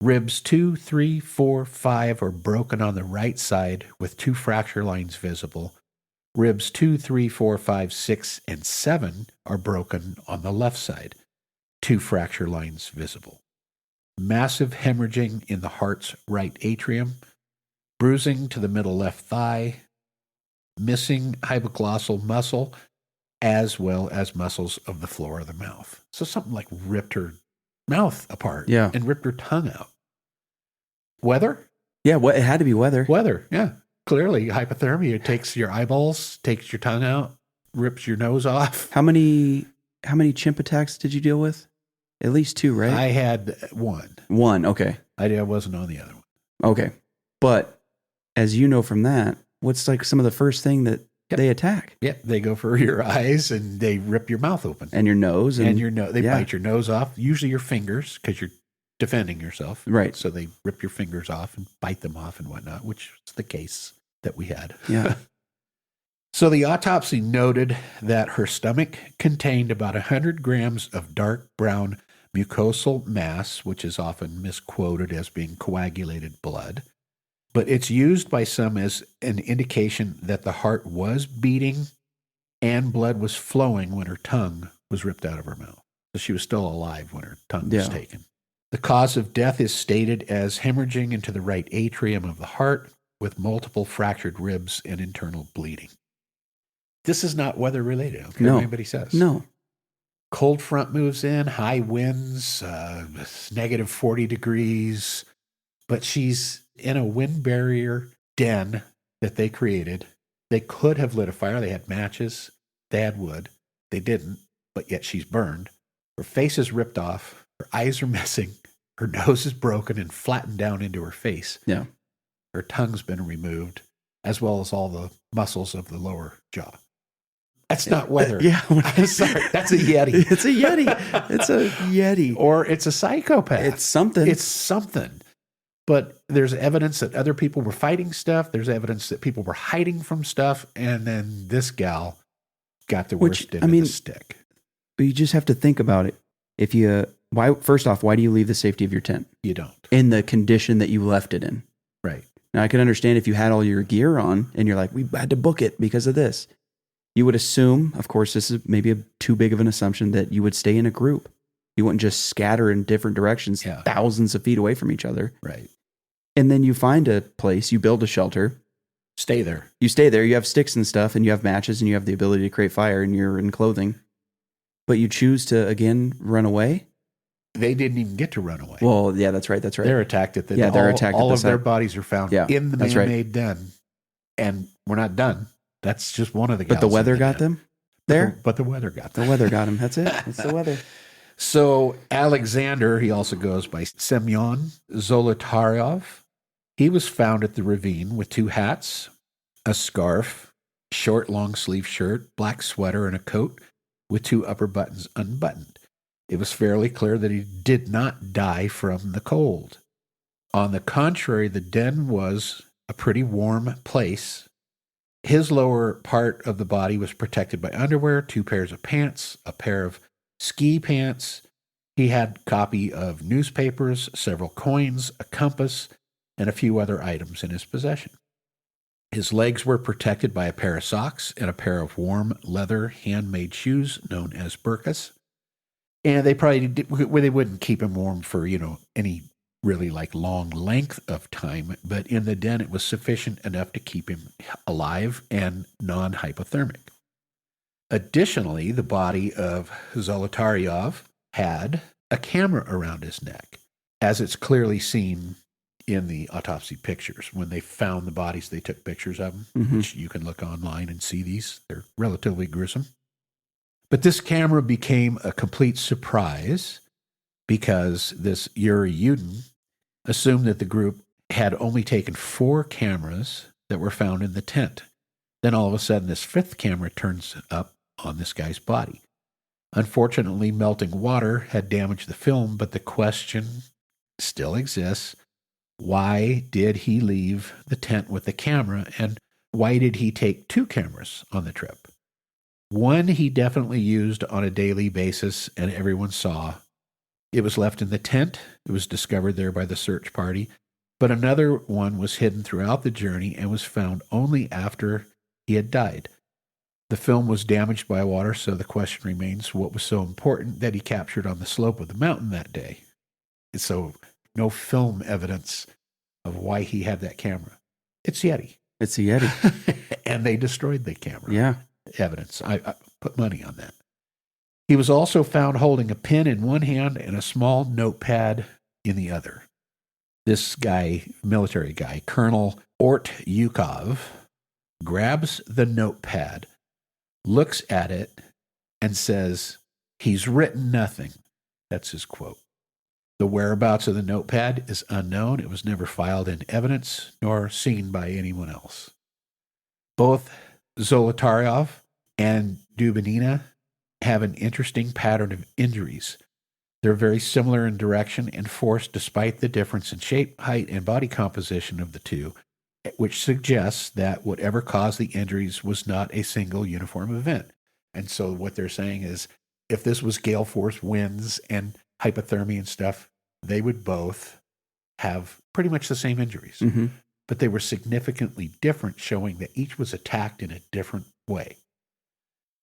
Ribs 2, 3, 4, 5 are broken on the right side with 2 fracture lines visible. Ribs 2, 3, 4, 5, 6, and 7 are broken on the left side. 2 fracture lines visible. Massive hemorrhaging in the heart's right atrium. Bruising to the middle left thigh. Missing hypoglossal muscle, as well as muscles of the floor of the mouth. So something like ripped her mouth apart and ripped her tongue out. Weather? Yeah, it had to be weather. Weather, yeah. Clearly, hypothermia takes your eyeballs, takes your tongue out, rips your nose off. How many chimp attacks did you deal with? At least 2, right? I had 1. 1, okay. I wasn't on the other one. Okay. But as you know from that, what's like some of the first thing that they attack? Yep, they go for your eyes and they rip your mouth open. And your nose. And your nose. They bite your nose off, usually your fingers, because you're defending yourself. Right. So they rip your fingers off and bite them off and whatnot, which is the case that we had. Yeah. So the autopsy noted that her stomach contained about 100 grams of dark brown mucosal mass, which is often misquoted as being coagulated blood. But it's used by some as an indication that the heart was beating and blood was flowing when her tongue was ripped out of her mouth. So she was still alive when her tongue was taken. The cause of death is stated as hemorrhaging into the right atrium of the heart with multiple fractured ribs and internal bleeding. This is not weather related. I don't care what anybody says. No. Cold front moves in, high winds, negative 40 degrees, but she's in a wind barrier den that they created. They could have lit a fire. They had matches. They had wood. They didn't, but yet she's burned. Her face is ripped off. Her eyes are missing. Her nose is broken and flattened down into her face. Yeah. Her tongue's been removed, as well as all the muscles of the lower jaw. That's not weather. Yeah. I'm sorry. That's a Yeti. It's a Yeti. It's a Yeti. Or it's a psychopath. It's something. It's something. But there's evidence that other people were fighting stuff. There's evidence that people were hiding from stuff. And then this gal got the worst end of the stick. But you just have to think about it. First off, why do you leave the safety of your tent? You don't. In the condition that you left it in. Right. Now, I can understand if you had all your gear on and you're like, we had to book it because of this. You would assume, of course, this is maybe too big of an assumption, that you would stay in a group. You wouldn't just scatter in different directions, thousands of feet away from each other. Right. And then you find a place, you build a shelter. Stay there. You stay there, you have sticks and stuff, and you have matches, and you have the ability to create fire, and you're in clothing. But you choose to, again, run away? They didn't even get to run away. Well, yeah, that's right. They're attacked at the they're attacked all at the of site. their bodies are found in the that's man-made den. And we're not done. That's just one of the gals. But the weather got them there? But the weather got them. The weather got them. That's it. It's the weather. So Alexander, he also goes by Semyon Zolotaryov. He was found at the ravine with 2 hats, a scarf, short long sleeve shirt, black sweater, and a coat with 2 upper buttons unbuttoned. It was fairly clear that he did not die from the cold. On the contrary, the den was a pretty warm place. His lower part of the body was protected by underwear, 2 pairs of pants, a pair of ski pants. He had a copy of newspapers, several coins, a compass, and a few other items in his possession. His legs were protected by a pair of socks and a pair of warm leather handmade shoes known as burkas. And they wouldn't keep him warm for, any really long length of time, but in the den it was sufficient enough to keep him alive and non-hypothermic. Additionally, the body of Zolotaryov had a camera around his neck, as it's clearly seen in the autopsy pictures. When they found the bodies, they took pictures of them, which you can look online and see these. They're relatively gruesome. But this camera became a complete surprise because this Yuri Yudin assumed that the group had only taken 4 cameras that were found in the tent. Then all of a sudden, this 5th camera turns up on this guy's body. Unfortunately, melting water had damaged the film, but the question still exists. Why did he leave the tent with the camera, and why did he take 2 cameras on the trip? One he definitely used on a daily basis, and everyone saw. It was left in the tent. It was discovered there by the search party. But another one was hidden throughout the journey and was found only after he had died. The film was damaged by water, so the question remains, what was so important that he captured on the slope of the mountain that day? So no film evidence of why he had that camera. It's Yeti. It's a Yeti. And they destroyed the camera. Yeah. Evidence. I put money on that. He was also found holding a pen in one hand and a small notepad in the other. This guy, military guy, Colonel Ortyukov, grabs the notepad, looks at it, and says, "He's written nothing." That's his quote. The whereabouts of the notepad is unknown. It was never filed in evidence nor seen by anyone else. Both Zolotaryov and Dubinina have an interesting pattern of injuries. They're very similar in direction and force despite the difference in shape, height, and body composition of the two, which suggests that whatever caused the injuries was not a single uniform event. And so what they're saying is, if this was gale force winds and hypothermia and stuff, they would both have pretty much the same injuries. Mm-hmm. But they were significantly different, showing that each was attacked in a different way.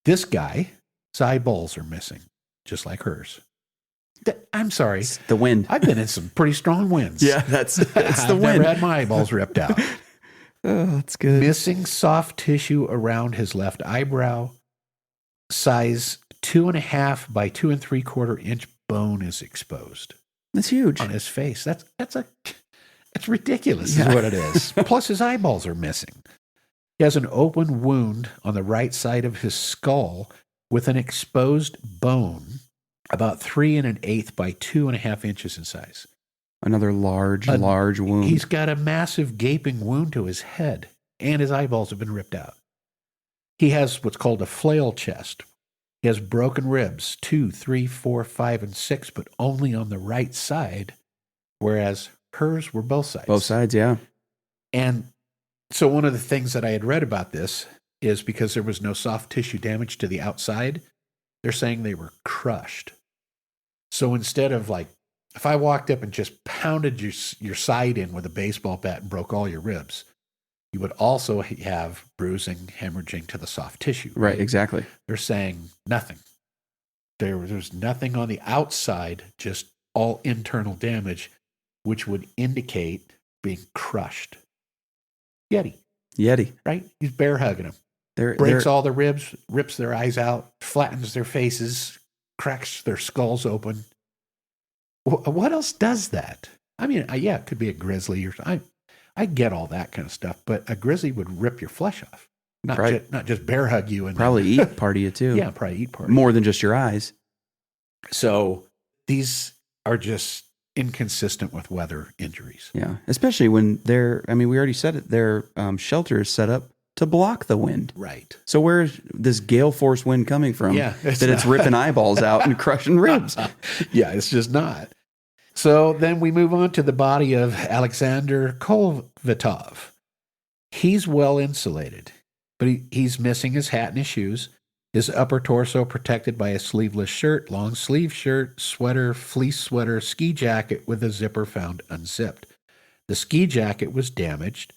This guy, his eyeballs are missing, just like hers. I'm sorry. It's the wind. I've been in some pretty strong winds. Yeah, that's the I've wind. never had my eyeballs ripped out. Oh, that's good. Missing soft tissue around his left eyebrow. Size 2.5 by 2 3/4 inch bone is exposed. That's huge. On his face. That's ridiculous, Yeah. is what it is. Plus, his eyeballs are missing. He has an open wound on the right side of his skull with an exposed bone about 3 1/8 by 2.5 inches in size. Another large wound. He's got a massive gaping wound to his head, and his eyeballs have been ripped out. He has what's called a flail chest. He has broken ribs, 2, 3, 4, 5, and 6, but only on the right side, whereas hers were both sides. Both sides, yeah. And so one of the things that I had read about this is because there was no soft tissue damage to the outside, they're saying they were crushed. So instead of like, if I walked up and just pounded your side in with a baseball bat and broke all your ribs, you would also have bruising, hemorrhaging to the soft tissue. Right, exactly. They're saying nothing. There's nothing on the outside, just all internal damage, which would indicate being crushed. Yeti, right? He's bear hugging them. Breaks all the ribs, rips their eyes out, flattens their faces, cracks their skulls open. What else does that? I mean, yeah, it could be a grizzly or I get all that kind of stuff, but a grizzly would rip your flesh off, not just bear hug you and probably eat part of you too. Yeah, probably eat part more than just your eyes. So these are just inconsistent with weather injuries. Yeah, especially when we already said it, their shelter is set up to block the wind. Right. So where's this gale force wind coming from? Yeah, it's ripping eyeballs out and crushing ribs. Yeah, it's just not. So then we move on to the body of Alexander Kolevatov. He's well insulated, but he's missing his hat and his shoes. His upper torso protected by a sleeveless shirt, long sleeve shirt, sweater, fleece sweater, ski jacket with a zipper found unzipped. The ski jacket was damaged.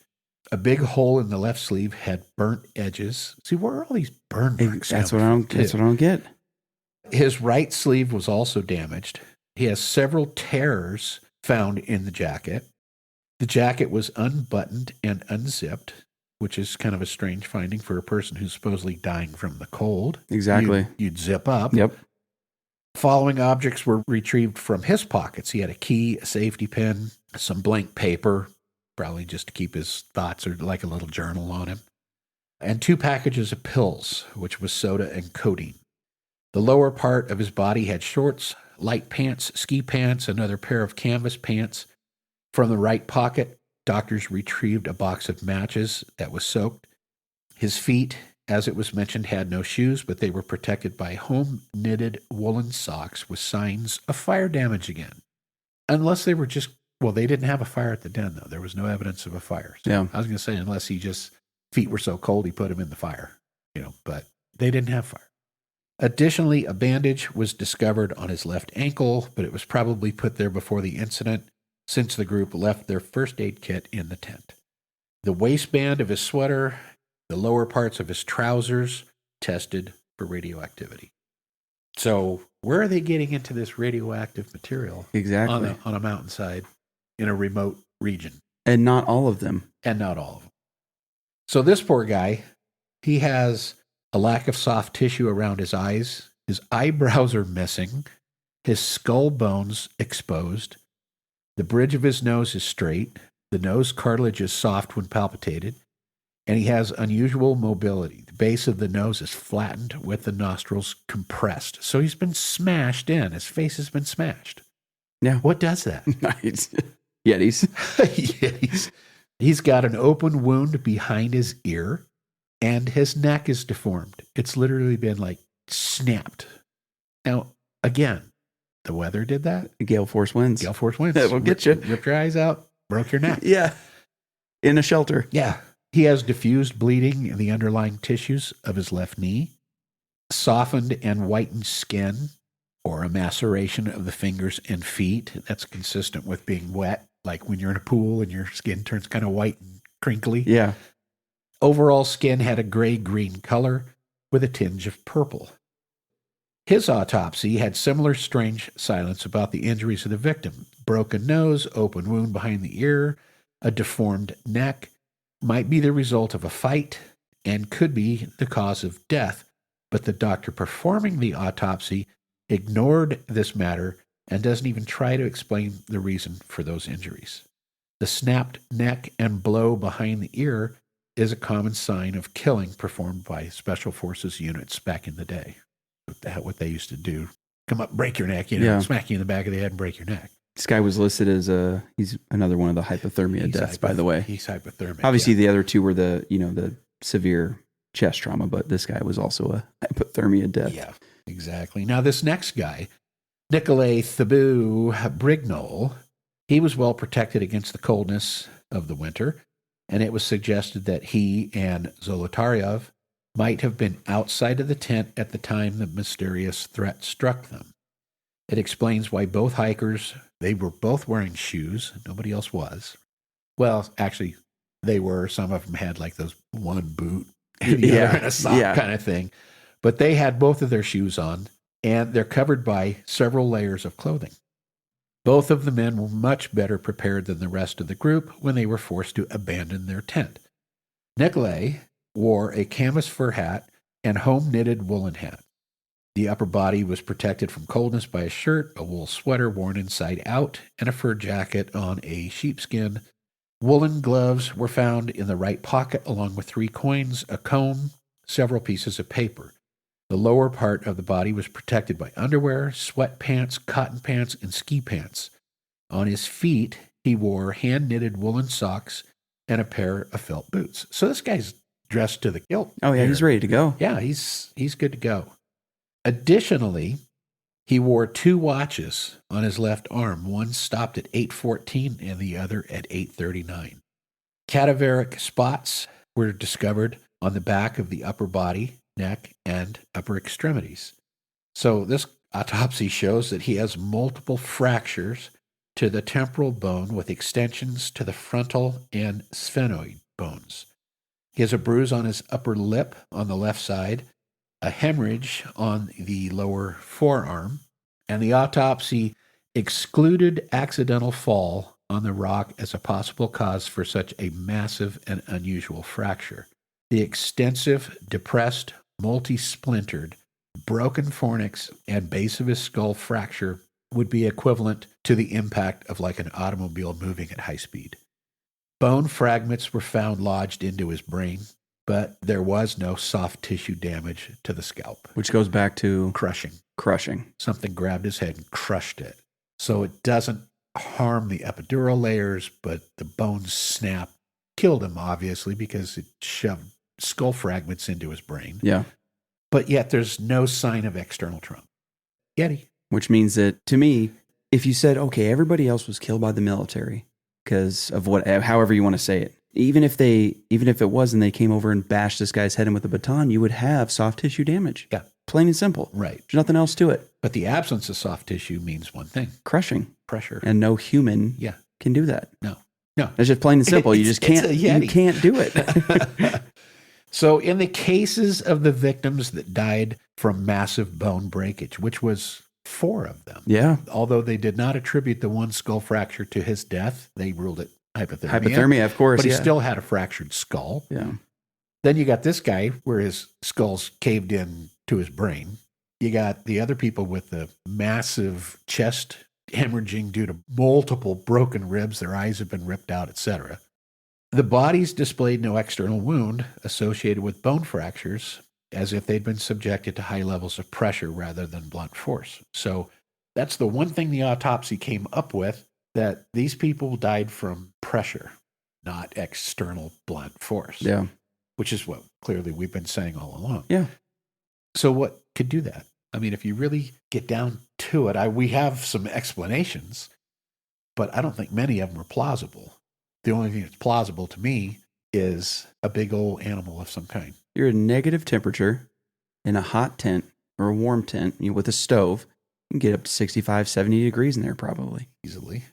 A big hole in the left sleeve had burnt edges. See, where are all these burn marks? That's what I don't get. His right sleeve was also damaged. He has several tears found in the jacket. The jacket was unbuttoned and unzipped, which is kind of a strange finding for a person who's supposedly dying from the cold. Exactly. You'd zip up. Yep. Following objects were retrieved from his pockets. He had a key, a safety pin, some blank paper, probably just to keep his thoughts or like a little journal on him, and 2 packages of pills, which was soda and codeine. The lower part of his body had shorts, light pants, ski pants, another pair of canvas pants. From the right pocket, doctors retrieved a box of matches that was soaked. His feet, as it was mentioned, had no shoes, but they were protected by home-knitted woolen socks with signs of fire damage again. Unless they were just Well, they didn't have a fire at the den, though. There was no evidence of a fire. So Yeah. I was going to say, unless he just, feet were so cold, he put him in the fire, but they didn't have fire. Additionally, a bandage was discovered on his left ankle, but it was probably put there before the incident, since the group left their first aid kit in the tent. The waistband of his sweater, the lower parts of his trousers tested for radioactivity. So where are they getting into this radioactive material? Exactly. On a mountainside in a remote region. And not all of them. And not all of them. So this poor guy, he has a lack of soft tissue around his eyes. His eyebrows are missing. His skull bones exposed. The bridge of his nose is straight. The nose cartilage is soft when palpated. And he has unusual mobility. The base of the nose is flattened with the nostrils compressed. So he's been smashed in. His face has been smashed. Yeah. What does that? Yetis. Yetis. He's got an open wound behind his ear, and his neck is deformed. It's literally been like snapped. Now, again, the weather did that. Gale force winds. Gale force winds. That will get you. Ripped your eyes out, broke your neck. Yeah. In a shelter. Yeah. He has diffused bleeding in the underlying tissues of his left knee, softened and whitened skin, or a maceration of the fingers and feet. That's consistent with being wet, like when you're in a pool and your skin turns kind of white and crinkly. Yeah. Overall skin had a gray-green color with a tinge of purple. His autopsy had similar strange silence about the injuries of the victim. Broken nose, open wound behind the ear, a deformed neck, might be the result of a fight and could be the cause of death, but the doctor performing the autopsy ignored this matter and doesn't even try to explain the reason for those injuries. The snapped neck and blow behind the ear is a common sign of killing performed by Special Forces units back in the day. What they used to do. Come up, break your neck, smack you in the back of the head and break your neck. This guy was listed as he's another one of the hypothermia deaths, by the way. He's hypothermic. Obviously, the other two were the severe chest trauma, but this guy was also a hypothermia death. Yeah, exactly. Now, this next guy, Nikolai Thibault Brignol, he was well protected against the coldness of the winter, and it was suggested that he and Zolotaryov might have been outside of the tent at the time the mysterious threat struck them. It explains why both hikers, they were both wearing shoes. Nobody else was. Well, actually, they were. Some of them had like those one boot and the other in a sock kind of thing. But they had both of their shoes on, and they're covered by several layers of clothing. Both of the men were much better prepared than the rest of the group when they were forced to abandon their tent. Nikolai wore a canvas fur hat and home-knitted woolen hat. The upper body was protected from coldness by a shirt, a wool sweater worn inside out, and a fur jacket on a sheepskin. Woolen gloves were found in the right pocket, along with 3 coins, a comb, several pieces of paper. The lower part of the body was protected by underwear, sweatpants, cotton pants, and ski pants. On his feet, he wore hand-knitted woolen socks and a pair of felt boots. So this guy's dressed to the gilt. Oh, yeah, he's ready to go. Yeah, he's good to go. Additionally, he wore 2 watches on his left arm. One stopped at 8:14 and the other at 8:39. Cadaveric spots were discovered on the back of the upper body, neck, and upper extremities. So this autopsy shows that he has multiple fractures to the temporal bone with extensions to the frontal and sphenoid bones. He has a bruise on his upper lip on the left side, a hemorrhage on the lower forearm, and the autopsy excluded accidental fall on the rock as a possible cause for such a massive and unusual fracture. The extensive, depressed, multi-splintered, broken fornix and base of his skull fracture would be equivalent to the impact of like an automobile moving at high speed. Bone fragments were found lodged into his brain, but there was no soft tissue damage to the scalp. Which goes back to crushing. Something grabbed his head and crushed it. So it doesn't harm the epidural layers, but the bones snap. Killed him, obviously, because it shoved skull fragments into his brain. Yeah. But yet there's no sign of external trauma. Yeti. Which means that, to me, if you said, okay, everybody else was killed by the military because of however you want to say it, even if it was and they came over and bashed this guy's head in with a baton, you would have soft tissue damage. Yeah. Plain and simple. Right. There's nothing else to it. But the absence of soft tissue means one thing: crushing. Pressure. And no human can do that. No. It's just plain and simple. You just can't. You can't do it. So in the cases of the victims that died from massive bone breakage, which was 4 of them. Yeah. Although they did not attribute the one skull fracture to his death, they ruled it hypothermia. Hypothermia, of course. But he still had a fractured skull. Yeah. Then you got this guy where his skull's caved in to his brain. You got the other people with the massive chest hemorrhaging due to multiple broken ribs. Their eyes have been ripped out, etc. The bodies displayed no external wound associated with bone fractures, as if they'd been subjected to high levels of pressure rather than blunt force. So that's the one thing the autopsy came up with, that these people died from pressure, not external blunt force. Yeah. Which is what clearly we've been saying all along. Yeah. So what could do that? I mean, if you really get down to it, we have some explanations, but I don't think many of them are plausible. The only thing that's plausible to me is a big old animal of some kind. You're at negative temperature in a hot tent or a warm tent with a stove. You can get up to 65, 70 degrees in there probably. Easily.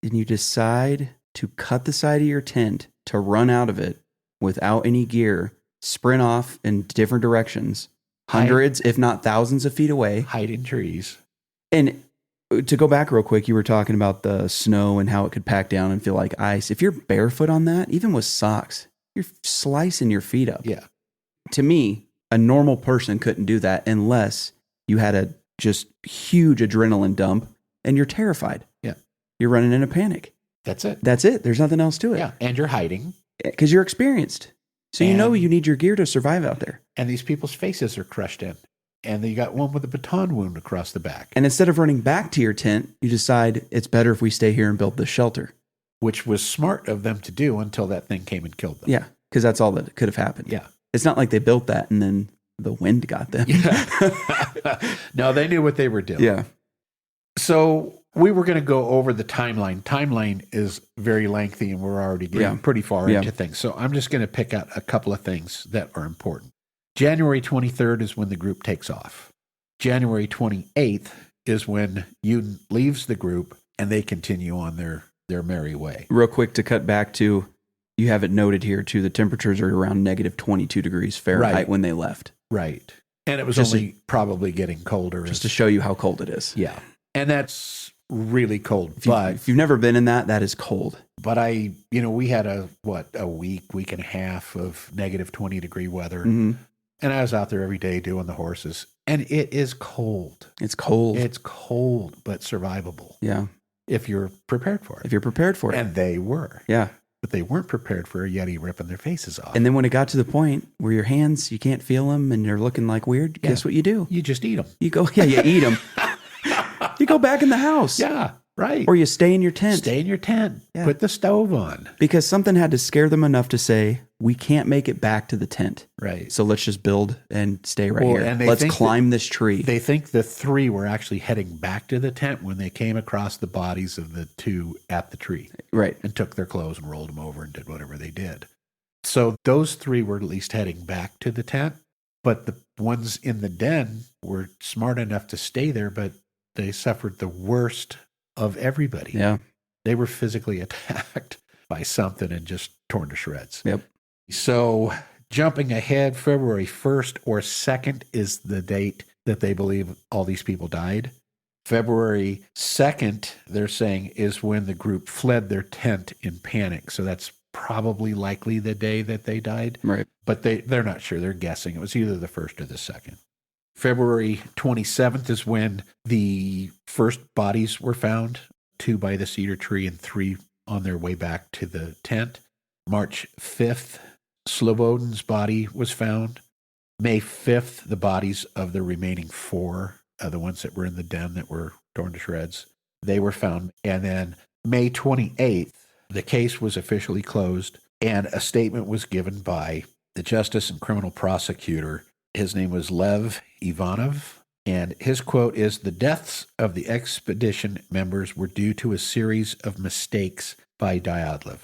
And you decide to cut the side of your tent to run out of it without any gear, sprint off in different directions, hundreds, if not thousands of feet away. Hide in trees. And to go back real quick, you were talking about the snow and how it could pack down and feel like ice. If you're barefoot on that, even with socks, you're slicing your feet up. Yeah. To me, a normal person couldn't do that unless you had a just huge adrenaline dump and you're terrified. Yeah. You're running in a panic. That's it. That's it. There's nothing else to it. Yeah. And you're hiding. Because you're experienced. So you know you need your gear to survive out there. And these people's faces are crushed in. And you got one with a baton wound across the back. And instead of running back to your tent, you decide it's better if we stay here and build this shelter. Which was smart of them to do until that thing came and killed them. Yeah, because that's all that could have happened. Yeah. It's not like they built that and then the wind got them. Yeah. No, they knew what they were doing. Yeah. So we were going to go over the timeline. Timeline is very lengthy and we're already getting pretty far into things. So I'm just going to pick out a couple of things that are important. January 23rd is when the group takes off. January 28th is when Uden leaves the group and they continue on their merry way. Real quick to cut back to, you have it noted here too, the temperatures are around negative 22 degrees Fahrenheit when they left. Right. And it was only probably getting colder. Just to show you how cold it is. Yeah. And that's really cold. If you've never been in that is cold. But we had a week and a half of negative 20 degree weather. Mm-hmm. And I was out there every day doing the horses. And it is cold. It's cold. It's cold, but survivable. Yeah. If you're prepared for it. If you're prepared for it. And they were. Yeah. But they weren't prepared for a Yeti ripping their faces off. And then when it got to the point where your hands, you can't feel them and you're looking like weird, guess what you do? You just eat them. You eat them. You go back in the house. Yeah, right. Or you stay in your tent. Stay in your tent. Yeah. Put the stove on. Because something had to scare them enough to say, we can't make it back to the tent. Right. So let's just build and stay right here. And let's climb this tree. They think the 3 were actually heading back to the tent when they came across the bodies of the 2 at the tree. Right. And took their clothes and rolled them over and did whatever they did. So those 3 were at least heading back to the tent. But the ones in the den were smart enough to stay there, but they suffered the worst of everybody. Yeah. They were physically attacked by something and just torn to shreds. Yep. So jumping ahead, February 1st or 2nd is the date that they believe all these people died. February 2nd, they're saying, is when the group fled their tent in panic. So that's probably likely the day that they died. Right. But they're not sure. They're guessing. It was either the 1st or the 2nd. February 27th is when the first bodies were found, 2 by the cedar tree and 3 on their way back to the tent. March 5th, Slobodin's body was found. May 5th, the bodies of the remaining 4, the ones that were in the den that were torn to shreds, they were found. And then May 28th, the case was officially closed and a statement was given by the justice and criminal prosecutor. His name was Lev Ivanov, And his quote is, "The deaths of the expedition members were due to a series of mistakes by Dyatlov.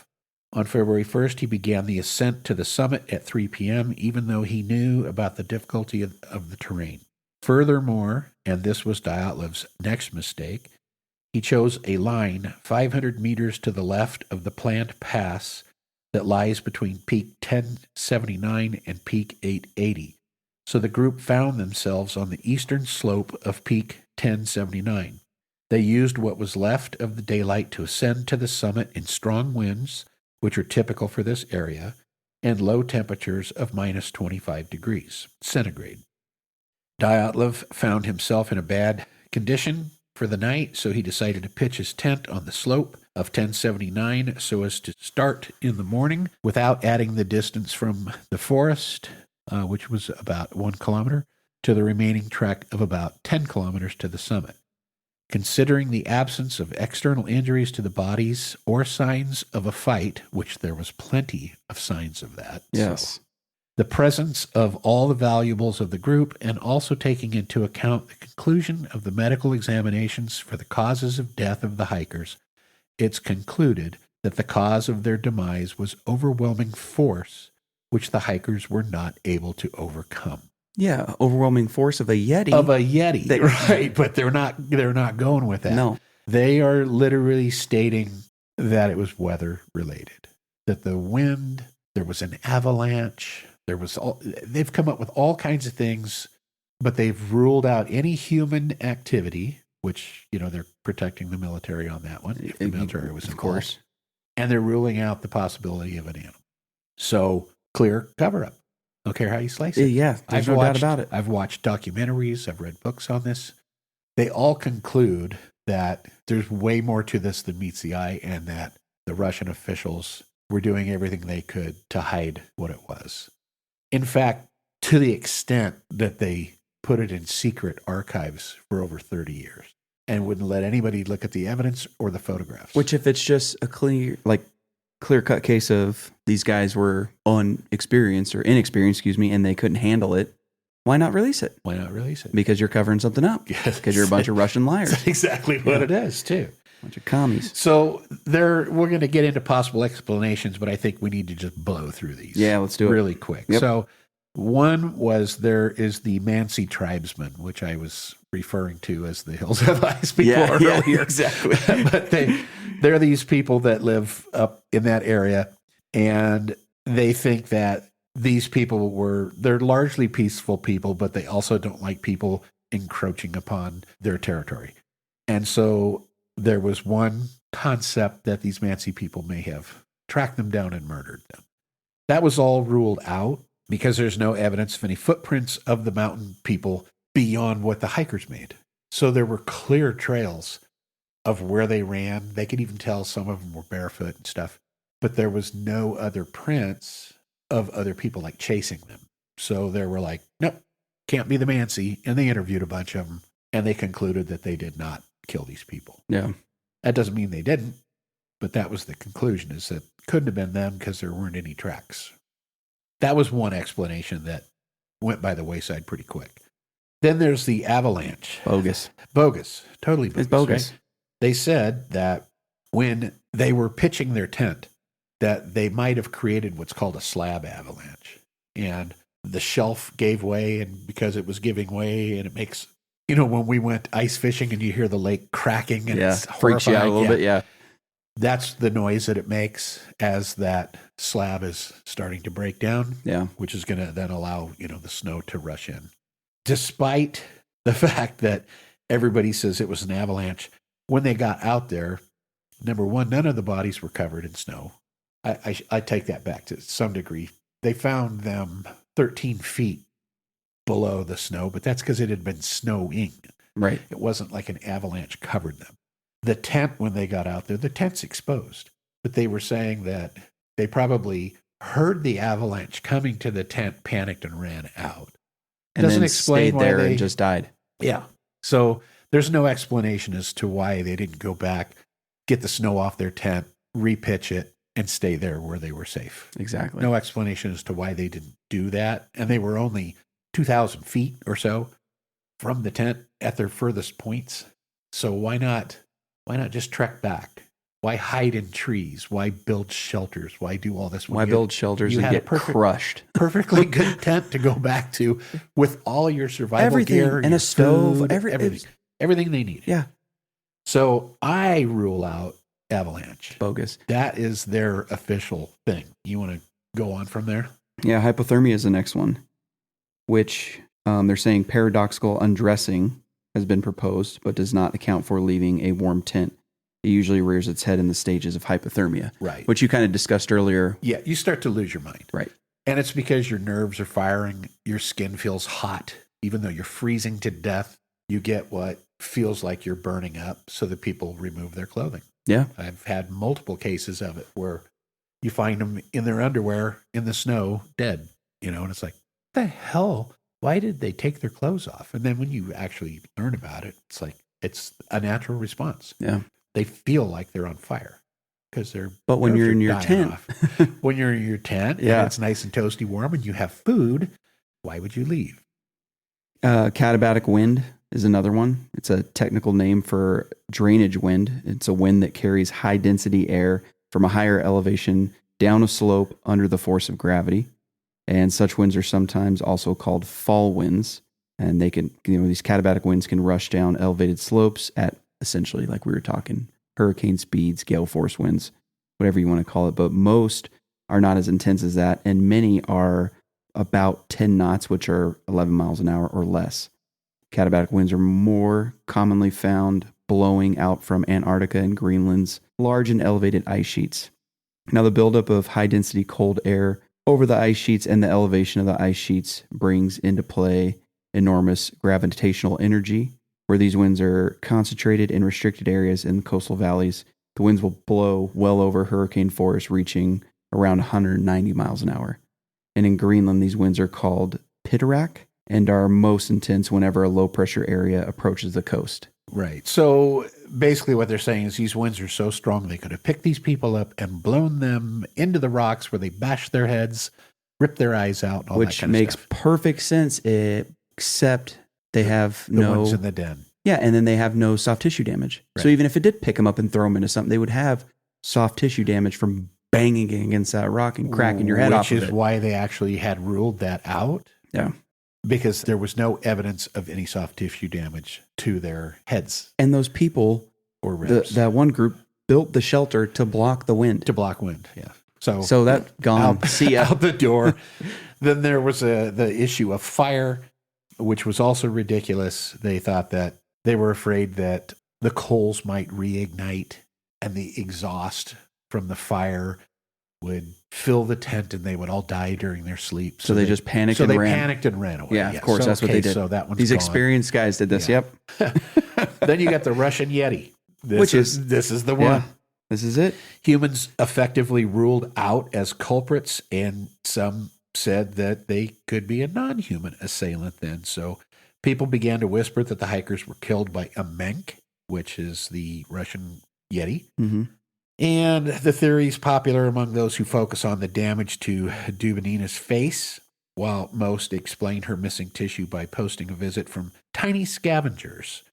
On February 1st, he began the ascent to the summit at 3 p.m., even though he knew about the difficulty of the terrain. Furthermore, and this was Dyatlov's next mistake, he chose a line 500 meters to the left of the planned pass that lies between peak 1079 and peak 880. So the group found themselves on the eastern slope of peak 1079. They used what was left of the daylight to ascend to the summit in strong winds, which are typical for this area, and low temperatures of minus 25 degrees centigrade. Dyatlov found himself in a bad condition for the night, so he decided to pitch his tent on the slope of 1079 so as to start in the morning without adding the distance from the forest, which was about 1 kilometer, to the remaining trek of about 10 kilometers to the summit. Considering the absence of external injuries to the bodies or signs of a fight, which there was plenty of signs of that. Yes. So, the presence of all the valuables of the group, and also taking into account the conclusion of the medical examinations for the causes of death of the hikers, it's concluded that the cause of their demise was overwhelming force, which the hikers were not able to overcome. Yeah, overwhelming force of a Yeti. Of a Yeti, right? But they're not going with that. No. They are literally stating that it was weather related, that the wind, there was an avalanche. They've come up with all kinds of things, but they've ruled out any human activity, which, they're protecting the military on that one, if the military was involved. Of course. And they're ruling out the possibility of an animal. So, clear cover-up. Don't care how you slice it. Yeah, there's no doubt about it. I've watched documentaries. I've read books on this. They all conclude that there's way more to this than meets the eye, and that the Russian officials were doing everything they could to hide what it was. In fact, to the extent that they put it in secret archives for over 30 years and wouldn't let anybody look at the evidence or the photographs. Which, if it's just a clear-cut case of these guys were inexperienced, and they couldn't handle it, why not release it? Why not release it? Because you're covering something up. Yes. Because you're a bunch of Russian liars. That's exactly what it is, too. A bunch of commies. So we're going to get into possible explanations, but I think we need to just blow through these. Yeah, let's do it. Really quick. Yep. So one was, there is the Mansi tribesmen, which I was referring to as the Hills of Ice people earlier. Yeah, exactly. But they're these people that live up in that area, and they think that these people they're largely peaceful people, but they also don't like people encroaching upon their territory. And so there was one concept that these Mansi people may have tracked them down and murdered them. That was all ruled out because there's no evidence of any footprints of the mountain people beyond what the hikers made. So there were clear trails of where they ran. They could even tell some of them were barefoot and stuff, but there was no other prints of other people like chasing them. So they were like, nope, can't be the Mansi. And they interviewed a bunch of them, and they concluded that they did not kill these people. Yeah. That doesn't mean they didn't, but that was the conclusion, is that it couldn't have been them because there weren't any tracks. That was one explanation that went by the wayside pretty quick. Then there's the avalanche. Bogus. Totally bogus. It's bogus. Right? They said that when they were pitching their tent, that they might have created what's called a slab avalanche. And the shelf gave way, and because it was giving way, and it makes, when we went ice fishing and you hear the lake cracking and it's freaks you out a little bit, yeah. That's the noise that it makes as that slab is starting to break down, which is going to then allow, the snow to rush in. Despite the fact that everybody says it was an avalanche, when they got out there, number one, none of the bodies were covered in snow. I take that back to some degree. They found them 13 feet below the snow, but that's because it had been snowing. Right. It wasn't like an avalanche covered them. The tent, when they got out there, the tent's exposed. But they were saying that they probably heard the avalanche coming to the tent, panicked, and ran out. And doesn't then explain stayed why there they and just died. Yeah. So there's no explanation as to why they didn't go back, get the snow off their tent, repitch it, and stay there where they were safe. Exactly. No explanation as to why they didn't do that. And they were only 2,000 feet or so. from the tent at their furthest points. So why not just trek back? Why hide in trees? Why build shelters? Why do all this? Why build shelters and get crushed? Perfectly good tent to go back to with all your survival gear and a stove, everything they need. Yeah. So I rule out avalanche. Bogus. That is their official thing. You want to go on from there? Yeah, hypothermia is the next one, which they're saying paradoxical undressing has been proposed, but does not account for leaving a warm tent. It usually rears its head in the stages of hypothermia, right? Which you kind of discussed earlier. Yeah, you start to lose your mind. Right. And it's because your nerves are firing, your skin feels hot, even though you're freezing to death. You get what feels like you're burning up, so that people remove their clothing. Yeah. I've had multiple cases of it where you find them in their underwear in the snow, dead, and it's like, what the hell? Why did they take their clothes off? And then when you actually learn about it, it's like, it's a natural response. Yeah. They feel like they're on fire because they're. But when you're in your tent, when you're in your tent, yeah, and it's nice and toasty warm, and you have food, why would you leave? Katabatic wind is another one. It's a technical name for drainage wind. It's a wind that carries high density air from a higher elevation down a slope under the force of gravity. And such winds are sometimes also called fall winds. And they can, these katabatic winds can rush down elevated slopes at essentially, like we were talking, hurricane speeds, gale force winds, whatever you want to call it. But most are not as intense as that. And many are about 10 knots, which are 11 miles an hour or less. Katabatic winds are more commonly found blowing out from Antarctica and Greenland's large and elevated ice sheets. Now, the buildup of high-density cold air over the ice sheets and the elevation of the ice sheets brings into play enormous gravitational energy. Where these winds are concentrated in restricted areas in coastal valleys, the winds will blow well over hurricane force, reaching around 190 miles an hour. And in Greenland, these winds are called pittorak and are most intense whenever a low-pressure area approaches the coast. Right. So basically what they're saying is these winds are so strong they could have picked these people up and blown them into the rocks where they bashed their heads, ripped their eyes out, all which that kind of makes stuff. Perfect sense, except they have the ones in the den. Yeah, and then they have no soft tissue damage. Right. So even if it did pick them up and throw them into something, they would have soft tissue damage from banging against that rock and cracking your head off of it. Which is why they actually had ruled that out. Yeah. Because there was no evidence of any soft tissue damage to their heads. And those people, or ribs. That one group, built the shelter to block the wind. To block wind, yeah. So that gone. See ya. Out the door. Then there was the issue of fire, which was also ridiculous. They thought that they were afraid that the coals might reignite and the exhaust from the fire would fill the tent and they would all die during their sleep. So they just panicked and ran. So they panicked and ran away. Yeah, of course. That's what they did. So that one's These gone. experienced guys did this. Yeah. Yep. Then you got the Russian Yeti. This is the one. Yeah, this is it. Humans effectively ruled out as culprits, and some said that they could be a non-human assailant then. So people began to whisper that the hikers were killed by a Menk, which is the Russian Yeti. Mm-hmm. And the theory is popular among those who focus on the damage to Dubinina's face, while most explain her missing tissue by posting a visit from tiny scavengers,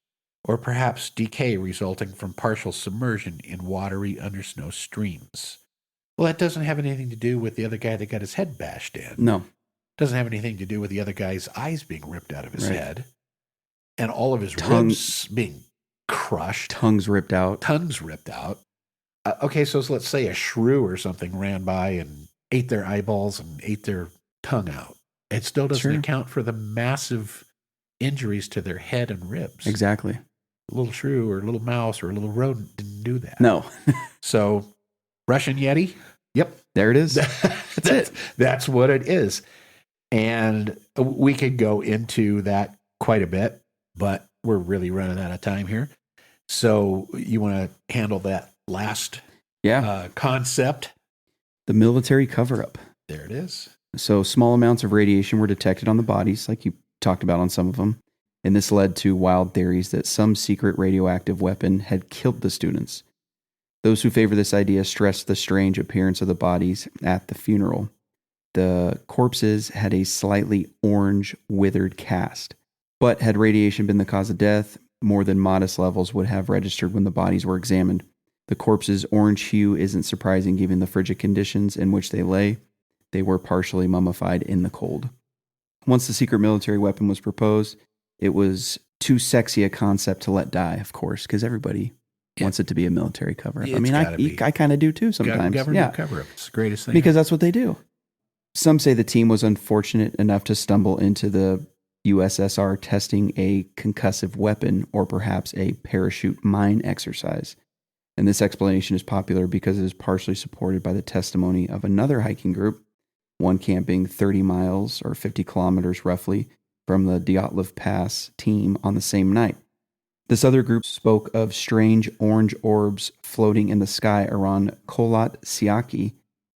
or perhaps decay resulting from partial submersion in watery undersnow streams. Well, that doesn't have anything to do with the other guy that got his head bashed in. No. Doesn't have anything to do with the other guy's eyes being ripped out of his Right. head and all of his ribs being crushed. Tongues ripped out. Okay, so let's say a shrew or something ran by and ate their eyeballs and ate their tongue out. It still doesn't account for the massive injuries to their head and ribs. Exactly. A little shrew or a little mouse or a little rodent didn't do that. No. So, Russian Yeti? Yep. There it is. That's it. That's what it is. And we could go into that quite a bit, but we're really running out of time here. So, you want to handle that last concept? The military cover-up. There it is. So small amounts of radiation were detected on the bodies, like you talked about on some of them. And this led to wild theories that some secret radioactive weapon had killed the students. Those who favor this idea stressed the strange appearance of the bodies at the funeral. The corpses had a slightly orange, withered cast, But had radiation been the cause of death, more than modest levels would have registered when the bodies were examined. The corpse's orange hue isn't surprising given the frigid conditions in which they lay. They were partially mummified in the cold. Once the secret military weapon was proposed, it was too sexy a concept to let die, of course, because everybody wants it to be a military cover-up. I mean, I kind of do too sometimes. Government cover-up. It's the greatest thing. Because that's what they do. Some say the team was unfortunate enough to stumble into the USSR testing a concussive weapon or perhaps a parachute mine exercise. And this explanation is popular because it is partially supported by the testimony of another hiking group, one camping 30 miles or 50 kilometers roughly from the Dyatlov Pass team on the same night. This other group spoke of strange orange orbs floating in the sky around Kholat Syakhi,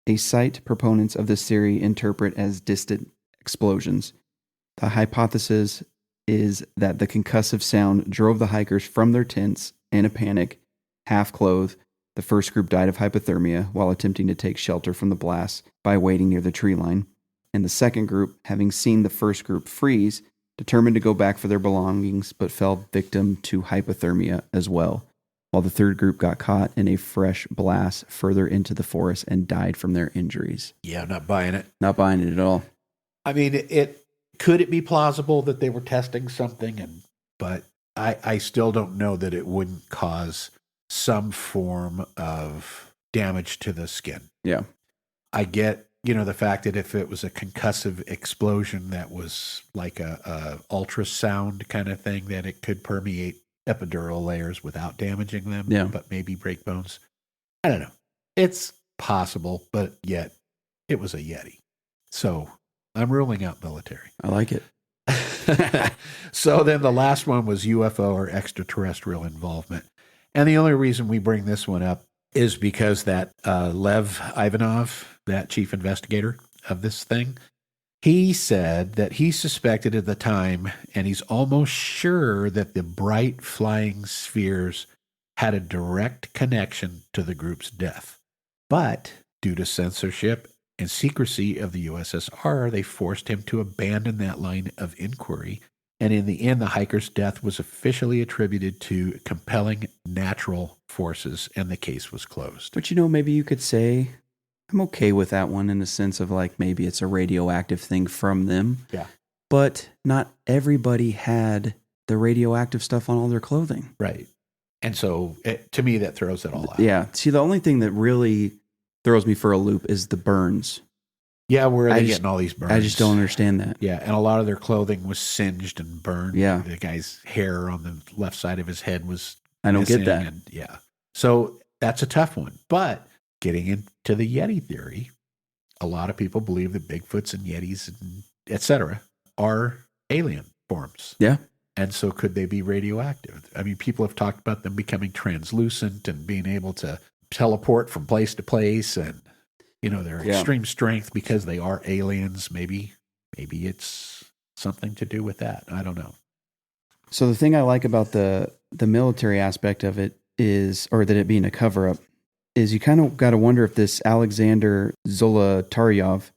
a site proponents of this theory interpret as distant explosions. The hypothesis is that the concussive sound drove the hikers from their tents in a panic, half-clothed. The first group died of hypothermia while attempting to take shelter from the blast by waiting near the tree line. And the second group, having seen the first group freeze, determined to go back for their belongings but fell victim to hypothermia as well, while the third group got caught in a fresh blast further into the forest and died from their injuries. Yeah, I'm not buying it. Not buying it at all. I mean, could it be plausible that they were testing something? But I still don't know that it wouldn't cause some form of damage to the skin. Yeah. I get, the fact that if it was a concussive explosion that was like a ultrasound kind of thing, that it could permeate epidural layers without damaging them, but maybe break bones. I don't know. It's possible, but yet it was a Yeti. So I'm ruling out military. I like it. So then the last one was UFO or extraterrestrial involvement. And the only reason we bring this one up is because that Lev Ivanov, that chief investigator of this thing, he said that he suspected at the time, and he's almost sure that the bright flying spheres had a direct connection to the group's death. But due to censorship and secrecy of the USSR, they forced him to abandon that line of inquiry. And in the end, the hiker's death was officially attributed to compelling natural forces, and the case was closed. But maybe you could say, I'm okay with that one in the sense of like maybe it's a radioactive thing from them. Yeah. But not everybody had the radioactive stuff on all their clothing. Right. And so to me, that throws it all out. Yeah. See, the only thing that really throws me for a loop is the burns. Yeah, where are they getting all these burns? I just don't understand that. Yeah, and a lot of their clothing was singed and burned. Yeah. The guy's hair on the left side of his head was I don't missing, get that. And so that's a tough one. But getting into the Yeti theory, a lot of people believe that Bigfoots and Yetis, and et cetera, are alien forms. Yeah. And so could they be radioactive? I mean, people have talked about them becoming translucent and being able to teleport from place to place and their extreme strength because they are aliens. Maybe it's something to do with that. I don't know. So the thing I like about the military aspect of it is, or that it being a cover-up, is you kind of got to wonder if this Alexander Zolotaryov,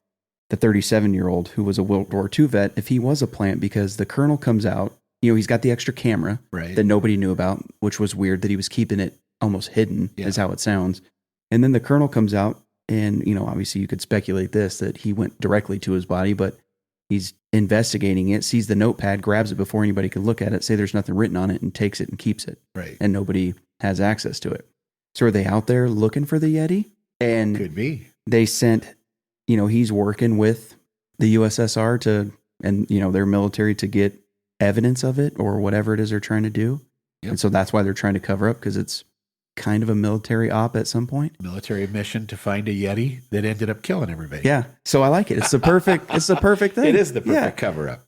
the 37-year-old who was a World War II vet, if he was a plant, because the colonel comes out, he's got the extra camera that nobody knew about, which was weird that he was keeping it almost hidden, is how it sounds. And then the colonel comes out, and, obviously you could speculate that he went directly to his body, but he's investigating it, sees the notepad, grabs it before anybody could look at it, say there's nothing written on it, and takes it and keeps it. Right. And nobody has access to it. So are they out there looking for the Yeti? And could be. They sent, he's working with the USSR and their military to get evidence of it or whatever it is they're trying to do. Yep. And so that's why they're trying to cover up, because it's kind of a military op at some point. Military mission to find a Yeti that ended up killing everybody. Yeah. So I like it. It's the perfect thing. It is the perfect cover up.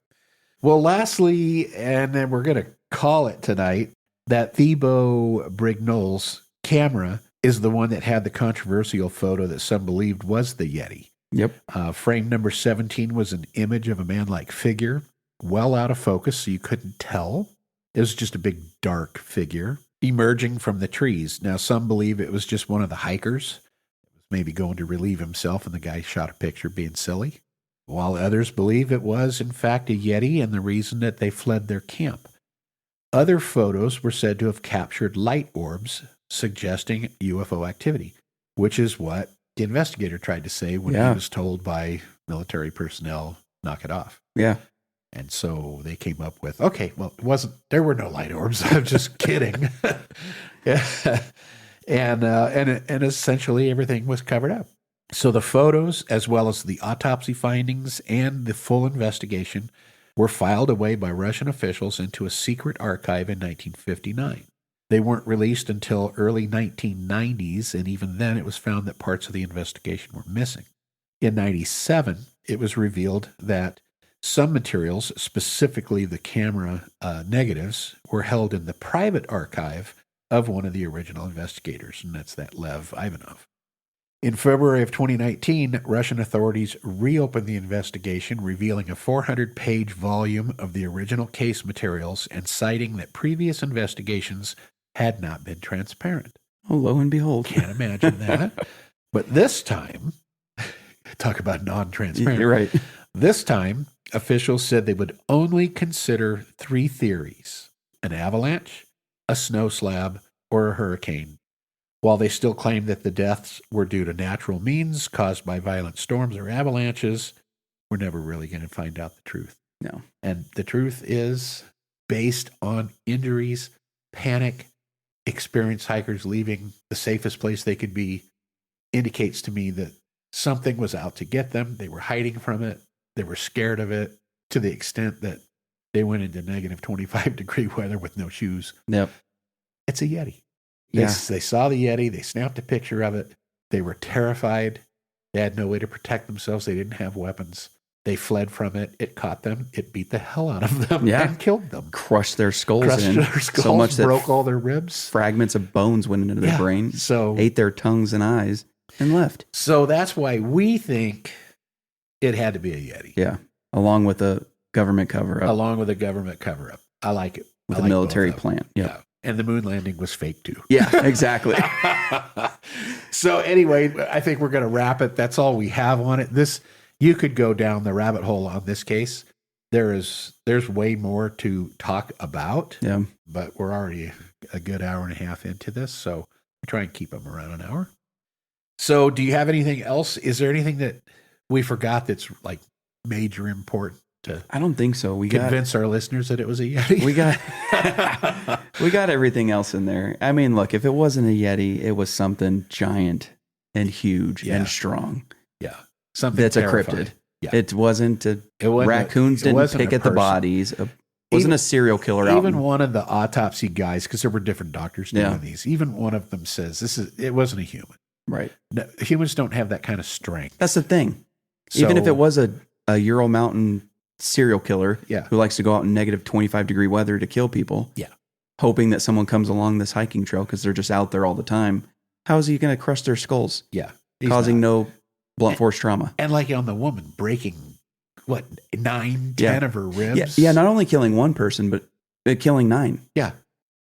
Well, lastly, and then we're going to call it tonight, that Thibaut Brignol's camera is the one that had the controversial photo that some believed was the Yeti. Yep. Frame number 17 was an image of a man-like figure, well out of focus, so you couldn't tell. It was just a big dark figure emerging from the trees. Now, some believe it was just one of the hikers. Maybe going to relieve himself, and the guy shot a picture being silly. while others believe it was, in fact, a Yeti and the reason that they fled their camp. Other photos were said to have captured light orbs, suggesting UFO activity, which is what the investigator tried to say when he was told by military personnel, knock it off. Yeah. And so they came up with, okay, well, there were no light orbs. I'm just kidding. And essentially everything was covered up. So the photos, as well as the autopsy findings and the full investigation, were filed away by Russian officials into a secret archive in 1959. They weren't released until early 1990s, and even then it was found that parts of the investigation were missing. In 97, it was revealed that some materials, specifically the camera negatives, were held in the private archive of one of the original investigators, and that's that Lev Ivanov. In February of 2019, Russian authorities reopened the investigation, revealing a 400-page volume of the original case materials and citing that previous investigations had not been transparent. Oh, lo and behold. Can't imagine that. But this time, talk about non-transparent. You're right. This time, officials said they would only consider 3 theories: an avalanche, a snow slab, or a hurricane. While they still claim that the deaths were due to natural means caused by violent storms or avalanches, we're never really going to find out the truth. No. And the truth is, based on injuries, panic, experienced hikers leaving the safest place they could be, indicates to me that something was out to get them. They were hiding from it. They were scared of it to the extent that they went into negative 25-degree weather with no shoes. Yep. It's a Yeti. Yeah. They saw the Yeti. They snapped a picture of it. They were terrified. They had no way to protect themselves. They didn't have weapons. They fled from it. It caught them. It beat the hell out of them and killed them. Crushed their skulls so much that broke all their ribs. Fragments of bones went into their brain. So ate their tongues and eyes and left. So that's why we think it had to be a Yeti. Yeah. Along with a government cover-up. I like it. With a military plant. Yeah. And the moon landing was fake too. Yeah, exactly. So anyway, I think we're going to wrap it. That's all we have on it. You could go down the rabbit hole on this case. There's way more to talk about. Yeah. But we're already a good hour and a half into this, so we try and keep them around an hour. So do you have anything else? Is there anything that we forgot that's like major important to I don't think so. We convince our listeners that it was a Yeti? We got everything else in there. I mean, look, if it wasn't a Yeti, it was something giant and huge and strong. Yeah. Something that's terrifying. a cryptid. Yeah. It wasn't raccoons didn't pick at the bodies. It wasn't a serial killer. Even one of the autopsy guys, because there were different doctors doing these, even one of them says it wasn't a human. Right. No, humans don't have that kind of strength. That's the thing. So, even if it was a Ural Mountain serial killer who likes to go out in negative 25-degree weather to kill people, hoping that someone comes along this hiking trail because they're just out there all the time, how is he going to crush their skulls? Yeah. Causing no blunt force trauma. And like on the woman, breaking, 9, 10 of her ribs? Yeah, not only killing one person, but killing 9. Yeah.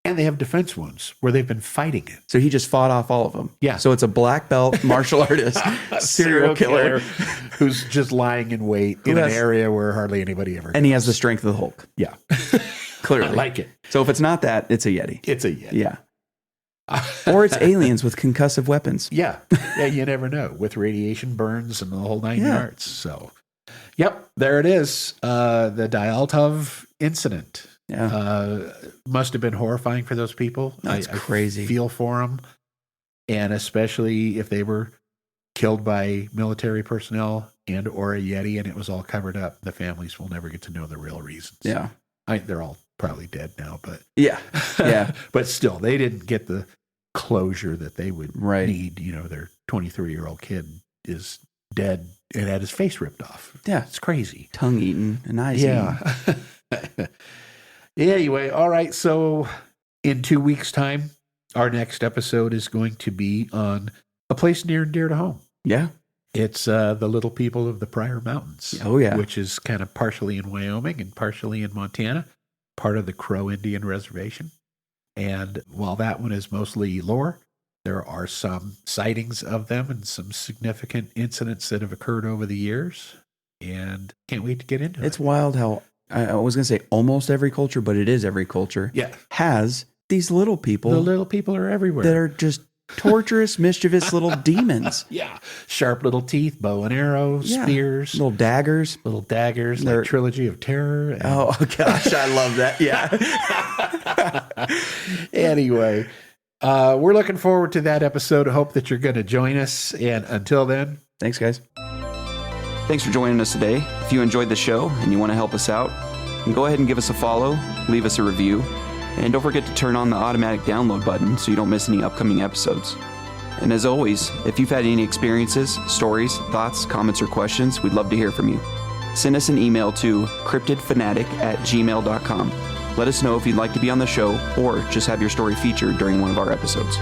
And they have defense wounds where they've been fighting it. So he just fought off all of them. Yeah. So it's a black belt martial artist, serial killer who's just lying in wait in an area where hardly anybody ever goes. And he has the strength of the Hulk. Yeah. Clearly. I like it. So if it's not that, it's a Yeti. It's a Yeti. Yeah. Or it's aliens with concussive weapons. Yeah. Yeah, you never know. With radiation burns and the whole 9 yards. So, yep, there it is. The Dyatlov incident. Yeah. Must have been horrifying for those people. That's crazy. I feel for them. And especially if they were killed by military personnel and or a Yeti and it was all covered up, the families will never get to know the real reasons. Yeah. They're all probably dead now, but yeah. But still, they didn't get the closure that they would need. Their 23-year-old kid is dead and had his face ripped off. Yeah. It's crazy. Tongue eaten and eyes eaten. Anyway, all right. So in 2 weeks' time, our next episode is going to be on a place near and dear to home. Yeah. It's the Little People of the Pryor Mountains. Oh, yeah. Which is kind of partially in Wyoming and partially in Montana, part of the Crow Indian Reservation. And while that one is mostly lore, there are some sightings of them and some significant incidents that have occurred over the years. and can't wait to get into It's it. wild how I was going to say almost every culture, but it is every culture. Yeah. Has these little people The little people are everywhere. that are just torturous, mischievous little demons. Yeah. Sharp little teeth, bow and arrow, Yeah. spears, Little daggers. little daggers, They're- like Trilogy of Terror. And Oh, gosh, I love that. Yeah. anyway, we're looking forward to that episode. I hope that you're going to join us. And until then, Thanks, guys. Thanks for joining us today. If you enjoyed the show and you want to help us out, then go ahead and give us a follow, leave us a review, and don't forget to turn on the automatic download button so you don't miss any upcoming episodes. And as always, if you've had any experiences, stories, thoughts, comments, or questions, we'd love to hear from you. Send us an email to cryptidfanatic@gmail.com. Let us know if you'd like to be on the show or just have your story featured during one of our episodes.